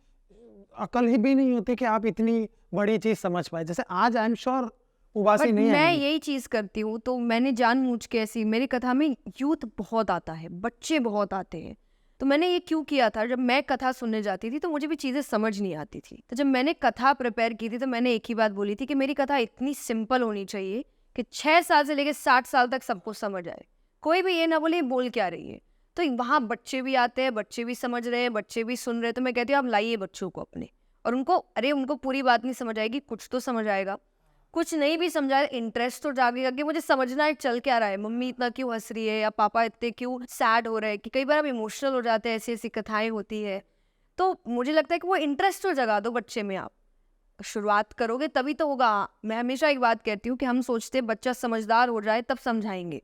अकल ही भी नहीं होती कि आप इतनी बड़ी चीज समझ पाए। जैसे आज आई एम श्योर उबासी बट नहीं मैं आएगी। यही चीज करती हूँ, तो मैंने जानबूझ के ऐसी, मेरी कथा में यूथ बहुत आता है, बच्चे बहुत आते हैं। तो मैंने ये क्यों किया था, जब मैं कथा सुनने जाती थी तो मुझे भी चीज़ें समझ नहीं आती थी। तो जब मैंने कथा प्रिपेयर की थी तो मैंने एक ही बात बोली थी कि मेरी कथा इतनी सिंपल होनी चाहिए कि 6 साल से लेकर 60 साल तक सबको समझ आए, कोई भी ये ना बोले ये बोल क्या रही है। तो वहाँ बच्चे भी आते हैं, बच्चे भी समझ रहे हैं, बच्चे भी सुन रहे हैं। तो मैं कहती हूँ आप लाइए बच्चों को अपने, और उनको, अरे उनको पूरी बात नहीं समझ आएगी, कुछ तो समझ आएगा, कुछ नहीं भी समझाए, इंटरेस्ट तो जागेगा कि मुझे समझना है चल क्या रहा है, मम्मी इतना क्यों हंस रही है या पापा इतने क्यों सैड हो रहे हैं। कि कई बार आप इमोशनल हो जाते हैं, ऐसी ऐसी कथाएं होती है। तो मुझे लगता है कि वो इंटरेस्ट तो जगा दो बच्चे में। आप शुरुआत करोगे तभी तो होगा। मैं हमेशा एक बात कहती हूँ कि हम सोचते हैं बच्चा समझदार हो जाए तब समझाएंगे,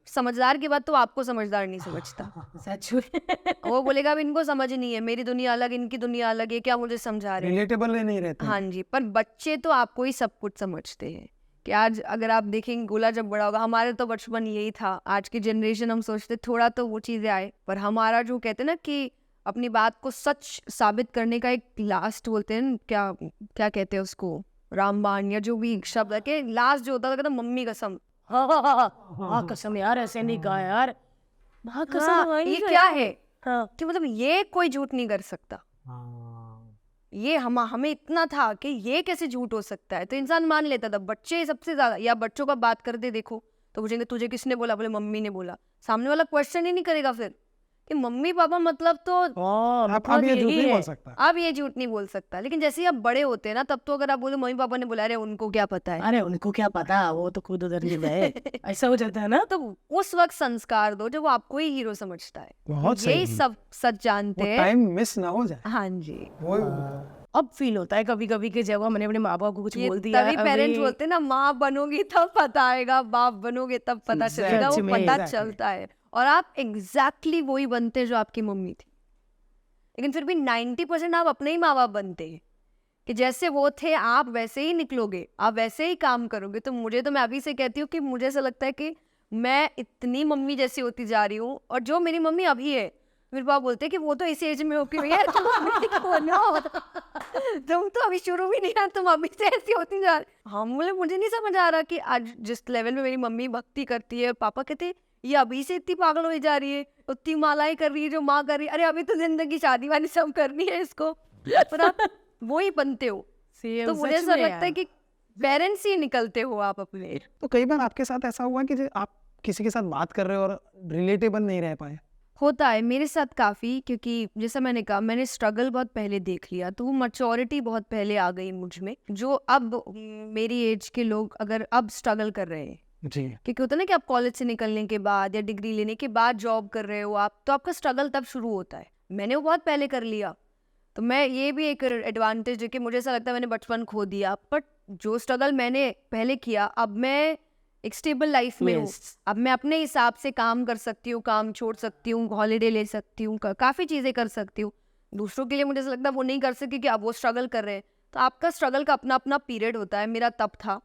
समझदार के बाद तो आपको समझदार नहीं समझता। सच में। वो बोलेगा अब इनको समझ नहीं है, मेरी दुनिया अलग, इनकी दुनिया अलग है, क्या मुझे समझा रहे हैं। रिलेटेबल नहीं रहते। हाँ जी, पर बच्चे तो आपको ही सब कुछ समझते हैं। कि आज अगर आप देखेंगे गोला जब बड़ा होगा, हमारे तो बचपन यही था, आज की जनरेशन हम सोचते थोड़ा तो वो चीज़ें आए, पर हमारा जो कहते हैं ना कि अपनी बात को सच साबित करने का एक लास्ट बोलते हैं, क्या क्या कहते हैं उसको, रामबाण या जो भी शब्द है, कि लास्ट जो होता था कहता मम्मी कसम। हाँ हाँ हाँ हाँ, हाँ कसम यार, ऐसे नहीं कहा यार, हाँ कसम। हाँ, हमारी ये जो क्या है। है हाँ कि मतलब ये कोई झूठ नहीं कर सकता। ये हमें इतना था कि ये कैसे झूठ हो सकता है, तो इंसान मान लेता था। बच्चे सबसे ज्यादा, या बच्चों का बात करते देखो तो पूछेंगे तुझे किसने बोला, बोले मम्मी ने बोला। सामने वाला क्वेश्चन ही नहीं करेगा फिर कि मम्मी पापा मतलब तो अब ये झूठ नहीं बोल सकता। अब ये झूठ नहीं बोल सकता। लेकिन जैसे ही आप बड़े होते हैं ना, तब तो अगर आप बोले मम्मी पापा ने बुलाया, उनको क्या पता है, अरे उनको क्या पता, वो तो खुद उधर गिर गए, ऐसा हो जाता है ना। तो उस वक्त संस्कार दो जब वो आपको ही हीरो समझता है। बहुत यही सही। सब सच जानते हैं। टाइम मिस ना हो जाए। हाँ जी, वो अब फील होता है कभी कभी कि जब मैंने अपने माँ बाप को कुछ ये बोल दिया, तभी पेरेंट्स बोलते हैं ना, माँ बनोगी तब पता आएगा, बाप बनोगे तब पता चलेगा। वो सच में। पता Exactly. चलता है और आप एग्जैक्टली वही बनते जो आपकी मम्मी थी। लेकिन फिर भी 90% आप अपने ही माँ बाप बनते हैं कि जैसे वो थे आप वैसे ही निकलोगे, आप वैसे ही काम करोगे। तो मैं अभी से कहती हूँ कि मुझे ऐसा लगता है कि मैं इतनी मम्मी जैसी होती जा रही हूँ। और जो मेरी मम्मी अभी है, मेरे पापा बोलते हैं कि वो तो इस एज में हो कि भैया तुम अभी तुम तो अभी शुरू भी नहीं है, तुम अभी से ऐसी होती जा रही। हाँ, मुझे नहीं समझ आ रहा कि आज जिस लेवल में मेरी मम्मी भक्ति करती है, पापा कहते हैं ये अभी से इतनी पागल हो जा रही है, उतनी मालाएं कर रही है जो माँ कर रही है। अरे अभी तो जिंदगी शादी वादी सब करनी है इसको, पर आप वो ही बनते हो। तो मुझे ऐसा लगता है कि पेरेंट्स ही निकलते हो आप अपने। तो कई बार आपके साथ ऐसा हुआ कि आप किसी के साथ बात कर रहे हो और रिलेटेबल नहीं रह पाए? होता है मेरे साथ काफ़ी, क्योंकि जैसा मैंने कहा, मैंने स्ट्रगल बहुत पहले देख लिया, तो वो मैच्योरिटी बहुत पहले आ गई मुझ में, जो अब मेरी एज के लोग अगर अब स्ट्रगल कर रहे हैं। जी। क्योंकि होता है ना कि आप कॉलेज से निकलने के बाद या डिग्री लेने के बाद जॉब कर रहे हो आप, तो आपका स्ट्रगल तब शुरू होता है। मैंने वो बहुत पहले कर लिया, तो मैं ये भी एक एडवांटेज है कि मुझे ऐसा लगता है मैंने बचपन खो दिया, बट जो स्ट्रगल मैंने पहले किया, अब मैं एक स्टेबल लाइफ में हूँ। अब मैं अपने हिसाब से काम कर सकती हूँ, काम छोड़ सकती हूँ, हॉलीडे ले सकती हूँ, काफ़ी चीज़ें कर सकती हूँ। दूसरों के लिए मुझे ऐसा लगता है वो नहीं कर सकती कि अब वो स्ट्रगल कर रहे हैं। तो आपका स्ट्रगल का अपना अपना पीरियड होता है, मेरा तब था।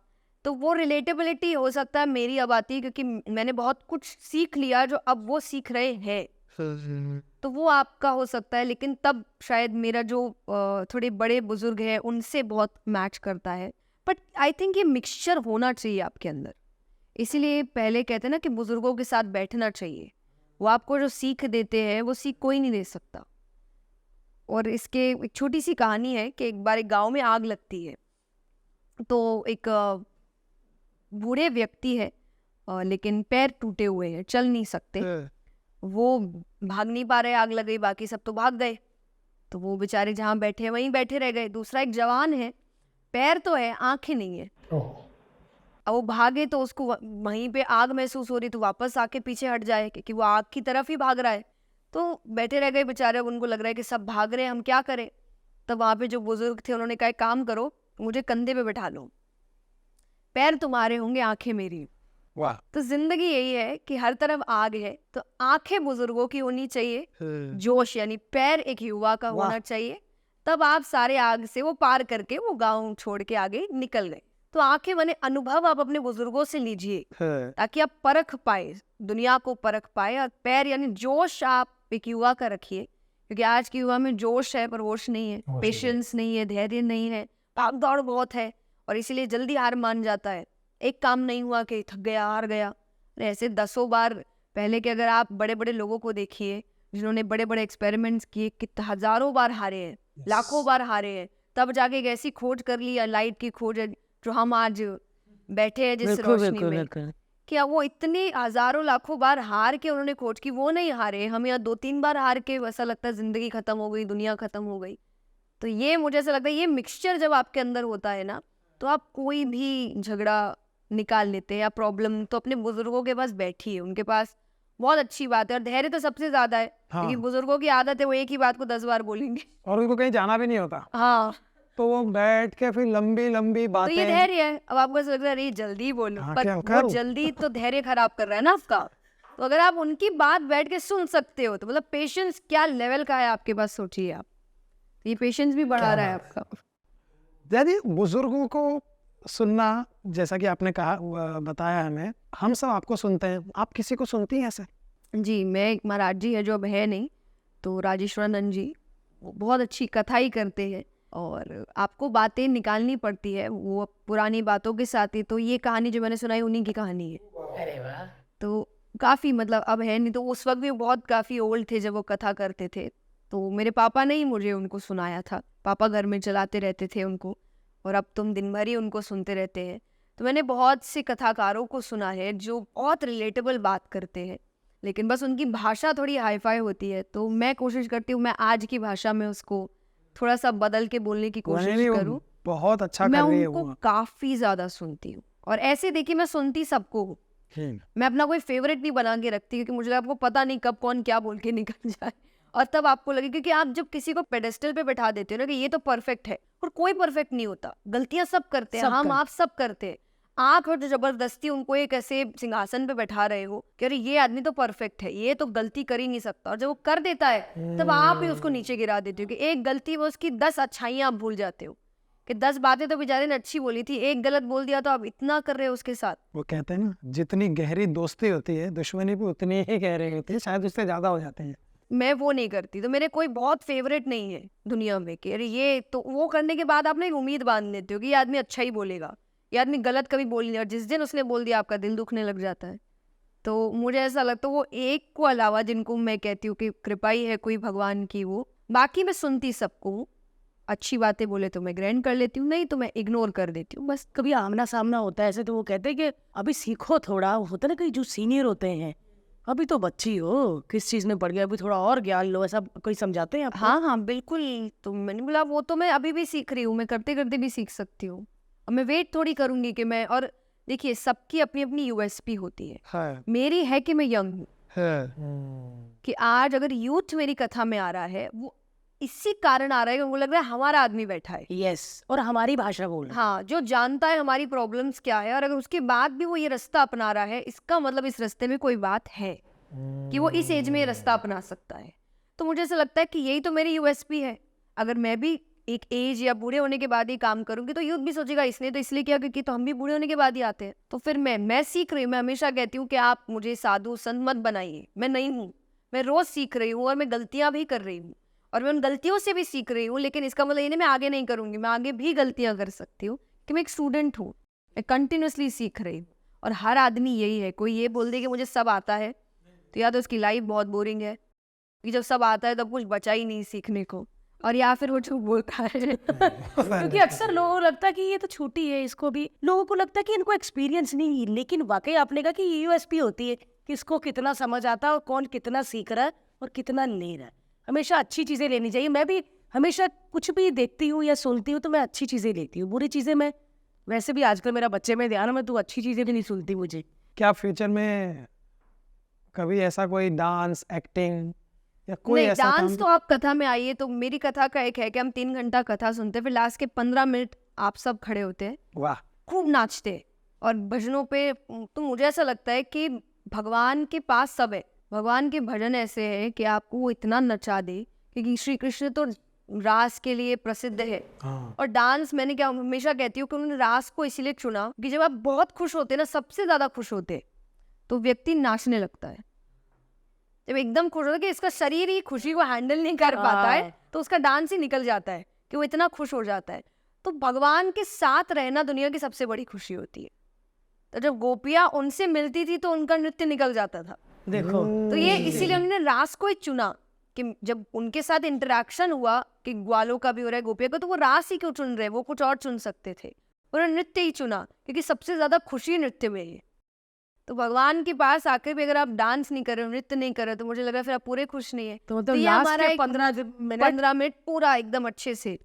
तो वो रिलेटेबिलिटी हो सकता है मेरी अब आती है, क्योंकि मैंने बहुत कुछ सीख लिया जो अब वो सीख रहे हैं, तो वो आपका हो सकता है। लेकिन तब शायद मेरा जो थोड़े बड़े बुजुर्ग हैं उनसे बहुत मैच करता है। बट आई थिंक ये मिक्सचर होना चाहिए आपके अंदर। इसीलिए पहले कहते हैं ना कि बुजुर्गों के साथ बैठना चाहिए, वो आपको जो सीख देते हैं वो सीख कोई नहीं दे सकता। और इसके एक छोटी सी कहानी है कि एक बार एक गांव में आग लगती है, तो एक बूढ़े व्यक्ति है, लेकिन पैर टूटे हुए हैं, चल नहीं सकते, वो भाग नहीं पा रहे, आग लग गई, बाकी सब तो भाग गए, तो वो बेचारे जहाँ बैठे हैं वहीं बैठे रह गए। दूसरा एक जवान है, पैर तो है, आंखें नहीं है। अब वो भागे तो उसको वहीं पे आग महसूस हो रही, तो वापस आके पीछे हट जाए क्योंकि वो आग की तरफ ही भाग रहा है। तो बैठे रह गए बेचारे, उनको लग रहा है कि सब भाग रहे हैं, हम क्या करें। तब वहाँ पे जो बुजुर्ग थे उन्होंने कहा एक काम करो, मुझे कंधे पे बैठा लो, पैर तुम्हारे होंगे, आंखें मेरी। वाह। तो जिंदगी यही है कि हर तरफ आग है, तो आंखें बुजुर्गों की होनी चाहिए, जोश यानी पैर एक युवा का होना चाहिए, तब आप सारे आग से वो पार करके वो गांव छोड़ के आगे निकल गए। तो आंखें बने अनुभव आप अपने बुजुर्गों से लीजिए, ताकि आप परख पाए, दुनिया को परख पाए। और पैर यानी जोश आप एक युवा का रखिए, क्योंकि आज की युवा में जोश है पर होश नहीं है, पेशेंस नहीं है, धैर्य नहीं है, भाग दौड़ बहुत है, और इसीलिए जल्दी हार मान जाता है। एक काम नहीं हुआ कि थक गया, हार गया। ऐसे दसों बार पहले के अगर आप बड़े बड़े लोगों को देखिए जिन्होंने बड़े बड़े एक्सपेरिमेंट्स किए, कितने हजारों बार हारे हैं, लाखों बार हारे हैं, तब जाके एक ऐसी खोज कर ली, लाइट की खोज है जो हम आज बैठे हैं जिस रोशनी में, क्या वो इतनी हजारों लाखों बार हार के उन्होंने खोज की, वो नहीं हारे। हम यहाँ 2-3 बार हार के ऐसा लगता है जिंदगी खत्म हो गई, दुनिया खत्म हो गई। तो ये मुझे ऐसा लगता है ये मिक्सचर जब आपके अंदर होता है ना, तो आप कोई भी झगड़ा निकाल लेते हैं या प्रॉब्लम, तो अपने बुजुर्गों के पास बैठिए, उनके पास बहुत अच्छी बात है। और धैर्य तो सबसे ज्यादा है, क्योंकि बुजुर्गों की आदत है वो एक ही बात को 10 बार बोलेंगे और उनको कहीं जाना भी नहीं होता। हाँ, तो वो बैठ के फिर लंबी लंबी तो बातें। ये धैर्य है। अब आपको ऐसा लग रहा है अरे जल्दी बोलो, हाँ, पर क्या वो करूं? जल्दी तो धैर्य खराब कर रहा है ना आपका। तो अगर आप उनकी बात बैठ के सुन सकते हो, तो मतलब पेशेंस क्या लेवल का है आपके पास, सोचिए आप। ये पेशेंस भी बढ़ा रहा है आपका। यदि बुजुर्गों को सुनना, जैसा कि आपने कहा, बताया हमें, हम सब आपको सुनते हैं, आप किसी को सुनती हैं ऐसे? जी, मैं एक महाराज जी है जो अब है नहीं, तो राजेश्वरानंद जी, वो बहुत अच्छी कथा ही करते हैं और आपको बातें निकालनी पड़ती है वो पुरानी बातों के साथ ही। तो ये कहानी जो मैंने सुनाई उन्हीं की कहानी है। अरे वाह। तो काफ़ी मतलब अब है नहीं, तो उस वक्त भी बहुत काफ़ी ओल्ड थे जब वो कथा करते थे। तो मेरे पापा ने ही मुझे उनको सुनाया था, पापा घर में चलाते रहते थे उनको, और अब तुम दिन भर ही उनको सुनते रहते हैं। तो मैंने बहुत से कथाकारों को सुना है जो बहुत रिलेटेबल बात करते हैं, लेकिन बस उनकी भाषा थोड़ी हाई-फाई होती है, तो मैं कोशिश करती हूँ मैं आज की भाषा में उसको थोड़ा-सा बदल के बोलने की कोशिश नहीं, वो करूँ। बहुत अच्छा मैं कर रही है उनको वो। काफ़ी ज़्यादा सुनती हूँ और ऐसे देखिए मैं सुनती सबको हूँ। मैं अपना कोई फेवरेट नहीं बना के रखती क्योंकि मुझे आपको पता नहीं कब कौन क्या बोल के निकल जाए और तब आपको लगे क्योंकि आप जब किसी को पेडेस्टल पे बैठा देते हो ना कि ये तो परफेक्ट है और कोई परफेक्ट नहीं होता, गलतियां सब करते हैं, सब हम करते आप सब करते हैं। आप और जबरदस्ती उनको एक ऐसे सिंहासन पे बैठा रहे हो कि अरे ये आदमी तो परफेक्ट है, ये तो गलती कर ही नहीं सकता, और जब वो कर देता है तब आप ही उसको नीचे गिरा देते हो कि एक गलती वो उसकी 10 अच्छाइयां आप भूल जाते हो कि 10 बातें तो बेचारे ने अच्छी बोली थी, एक गलत बोल दिया तो आप इतना कर रहे हो उसके साथ। वो कहते हैं ना, जितनी गहरी दोस्ती होती है दुश्मनी भी उतनी ही गहरी होती है, शायद उससे ज्यादा हो जाते हैं। मैं वो नहीं करती, तो मेरे कोई बहुत फेवरेट नहीं है दुनिया में कि अरे ये तो, वो करने के बाद आप ना एक उम्मीद बांध लेते हो कि ये आदमी अच्छा ही बोलेगा, ये आदमी गलत कभी बोल नहीं, और जिस दिन उसने बोल दिया आपका दिल दुखने लग जाता है। तो मुझे ऐसा लगता है वो एक को अलावा जिनको मैं कहती हूँ कि कृपा ही है कोई भगवान की, वो बाकी मैं सुनती सबको हूँ। अच्छी बातें बोले तो मैं ग्रहण कर लेती हूँ, नहीं तो मैं इग्नोर कर देती हूँ बस। कभी आमना सामना होता है ऐसे तो वो कहते हैं कि अभी सीखो थोड़ा, होता है ना कहीं जो सीनियर होते हैं, अभी तो बच्ची हो, किस चीज में पड़ गया, अभी थोड़ा और ज्ञान लो, ऐसा कोई समझाते हैं आपको? हाँ हाँ बिल्कुल, तो मैंने बोला वो तो मैं अभी भी सीख रही हूँ, मैं करते करते भी सीख सकती हूँ, और मैं वेट थोड़ी करूंगी कि मैं, और देखिए सबकी अपनी अपनी यूएसपी होती है, है, मेरी है कि मैं यंग हूँ, है। कि आज अगर यूथ मेरी कथा में आ रहा है वो इसी कारण आ रहा है कि उनको लग रहा है हमारा आदमी बैठा है, यस, और हमारी भाषा बोल रहे हैं। हाँ, जो जानता है हमारी प्रॉब्लम्स क्या है, और अगर उसके बाद भी वो ये रास्ता अपना रहा है, इसका मतलब इस रास्ते में कोई बात है कि वो इस एज में ये रास्ता अपना सकता है। तो मुझे ऐसा लगता है कि यही तो मेरी यूएसपी है। अगर मैं भी एक एज या बूढ़े होने के बाद ही काम करूंगी तो यूथ भी सोचेगा इसने तो इसलिए किया क्योंकि तो हम भी बूढ़े होने के बाद ही आते हैं। तो फिर मैं सीख रही हूँ, मैं हमेशा कहती हूँ कि आप मुझे साधु संत मत बनाइए, मैं नहीं हूँ, मैं रोज सीख रही हूँ और मैं गलतियां भी कर रही हूँ और मैं उन गलतियों से भी सीख रही हूँ, लेकिन इसका मतलब ये नहीं मैं आगे नहीं करूंगी, मैं आगे भी गलतियां कर सकती हूँ कि मैं एक स्टूडेंट हूँ, मैं कंटिन्यूसली सीख रही हूँ। और हर आदमी यही है, कोई ये बोल दे कि मुझे सब आता है तो या तो उसकी लाइफ बहुत बोरिंग है कि जब सब आता है तब कुछ बचा ही नहीं सीखने को, और या फिर वो झूठ बोलता है। क्योंकि अक्सर लोगों को लगता है कि ये तो छोटी है, इसको भी लोगों को लगता है कि इनको एक्सपीरियंस नहीं है, लेकिन वाकई आपने कहा कि ये यूएसपी होती है कि इसको कितना समझ आता है और कौन कितना सीख रहा है और कितना ले रहा है। हमेशा अच्छी चीजें लेनी चाहिए। मैं भी हमेशा कुछ भी देखती हूँ या सुनती हूँ तो मैं अच्छी चीजें लेती हूँ, बुरी चीजें मैं, वैसे भी आजकल मेरा बच्चे में ध्यान है, मैं तो अच्छी चीजें भी नहीं सुनती मुझे। क्या फ्यूचर में कभी ऐसा कोई डांस, एक्टिंग या कोई नहीं, ऐसा डांस काम? तो आप कथा में आइए तो मेरी कथा का एक है कि हम 3 घंटा कथा सुनते हैं, फिर लास्ट के 15 मिनट आप सब खड़े होते हैं, वाह, खूब नाचते हैं और भजनों पे। तो मुझे ऐसा लगता है कि भगवान के पास सब है, भगवान के भजन ऐसे हैं कि आपको वो इतना नचा दे, क्योंकि श्री कृष्ण तो रास के लिए प्रसिद्ध है। हाँ, और डांस, मैंने क्या हमेशा कहती हूँ कि उन्होंने रास को इसीलिए चुना कि जब आप बहुत खुश होते हैं ना, सबसे ज्यादा खुश होते हैं, तो व्यक्ति नाचने लगता है। जब एकदम खुश होता है कि इसका शरीर ही खुशी को हैंडल नहीं कर पाता है तो उसका डांस ही निकल जाता है कि वो इतना खुश हो जाता है। तो भगवान के साथ रहना दुनिया की सबसे बड़ी खुशी होती है। तो जब गोपियां उनसे मिलती थी तो उनका नृत्य निकल जाता था। देखो, तो ये इसीलिए उन्होंने रास को ही चुना कि जब उनके साथ इंटरेक्शन हुआ कि ग्वालों का भी हो रहा है, गोपियों का, तो वो रास ही क्यों चुन रहे, वो कुछ और चुन सकते थे, उन्होंने नृत्य ही चुना क्योंकि सबसे ज्यादा खुशी नृत्य में है। तो भगवान के पास आकर भी अगर आप डांस नहीं कर रहे हो, नृत्य नहीं कर रहे हो, तो मुझे लग रहा है फिर आप पूरे खुश नहीं है। तो मतलब ये लास्ट हमारा के एक 15 मिनट पूरा एकदम अच्छे से,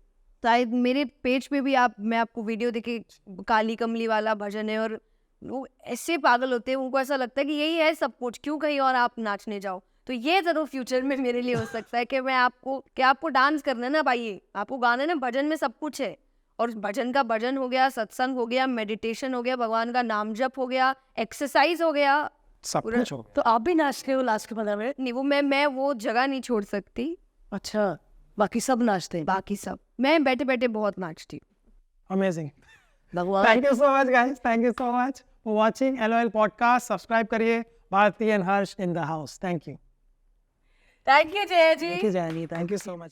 शायद मेरे पेज पे भी मैं आपको वीडियो देखे, काली कमली वाला भजन है, और वो ऐसे पागल होते हैं, उनको ऐसा लगता है कि यही है सब कुछ, क्यों कहीं और आप नाचने जाओ। तो ये जरूर फ्यूचर में मेरे लिए हो सकता है कि मैं आपको डांस करना है ना भाई, आपको गाना है ना, भजन में सब कुछ है, और भजन का भजन हो गया, सत्संग हो गया, मेडिटेशन हो गया, भगवान का नाम जप हो गया, एक्सरसाइज हो गया, सब कुछ हो। तो आप भी नाचते हो लास्ट के 15 मिनट? नहीं वो मैं वो जगह नहीं छोड़ सकती। अच्छा, बाकी सब नाचते हैं? बाकी सब मैं बैठे बैठे बहुत नाचती हूँ। अमेजिंग। भगवान, thank you so much guys, thank you so much for watching LOL podcast. Subscribe करिए। Bharti and Harsh in the house. Thank you thank you Jaya ji. Jenny, thank you so much.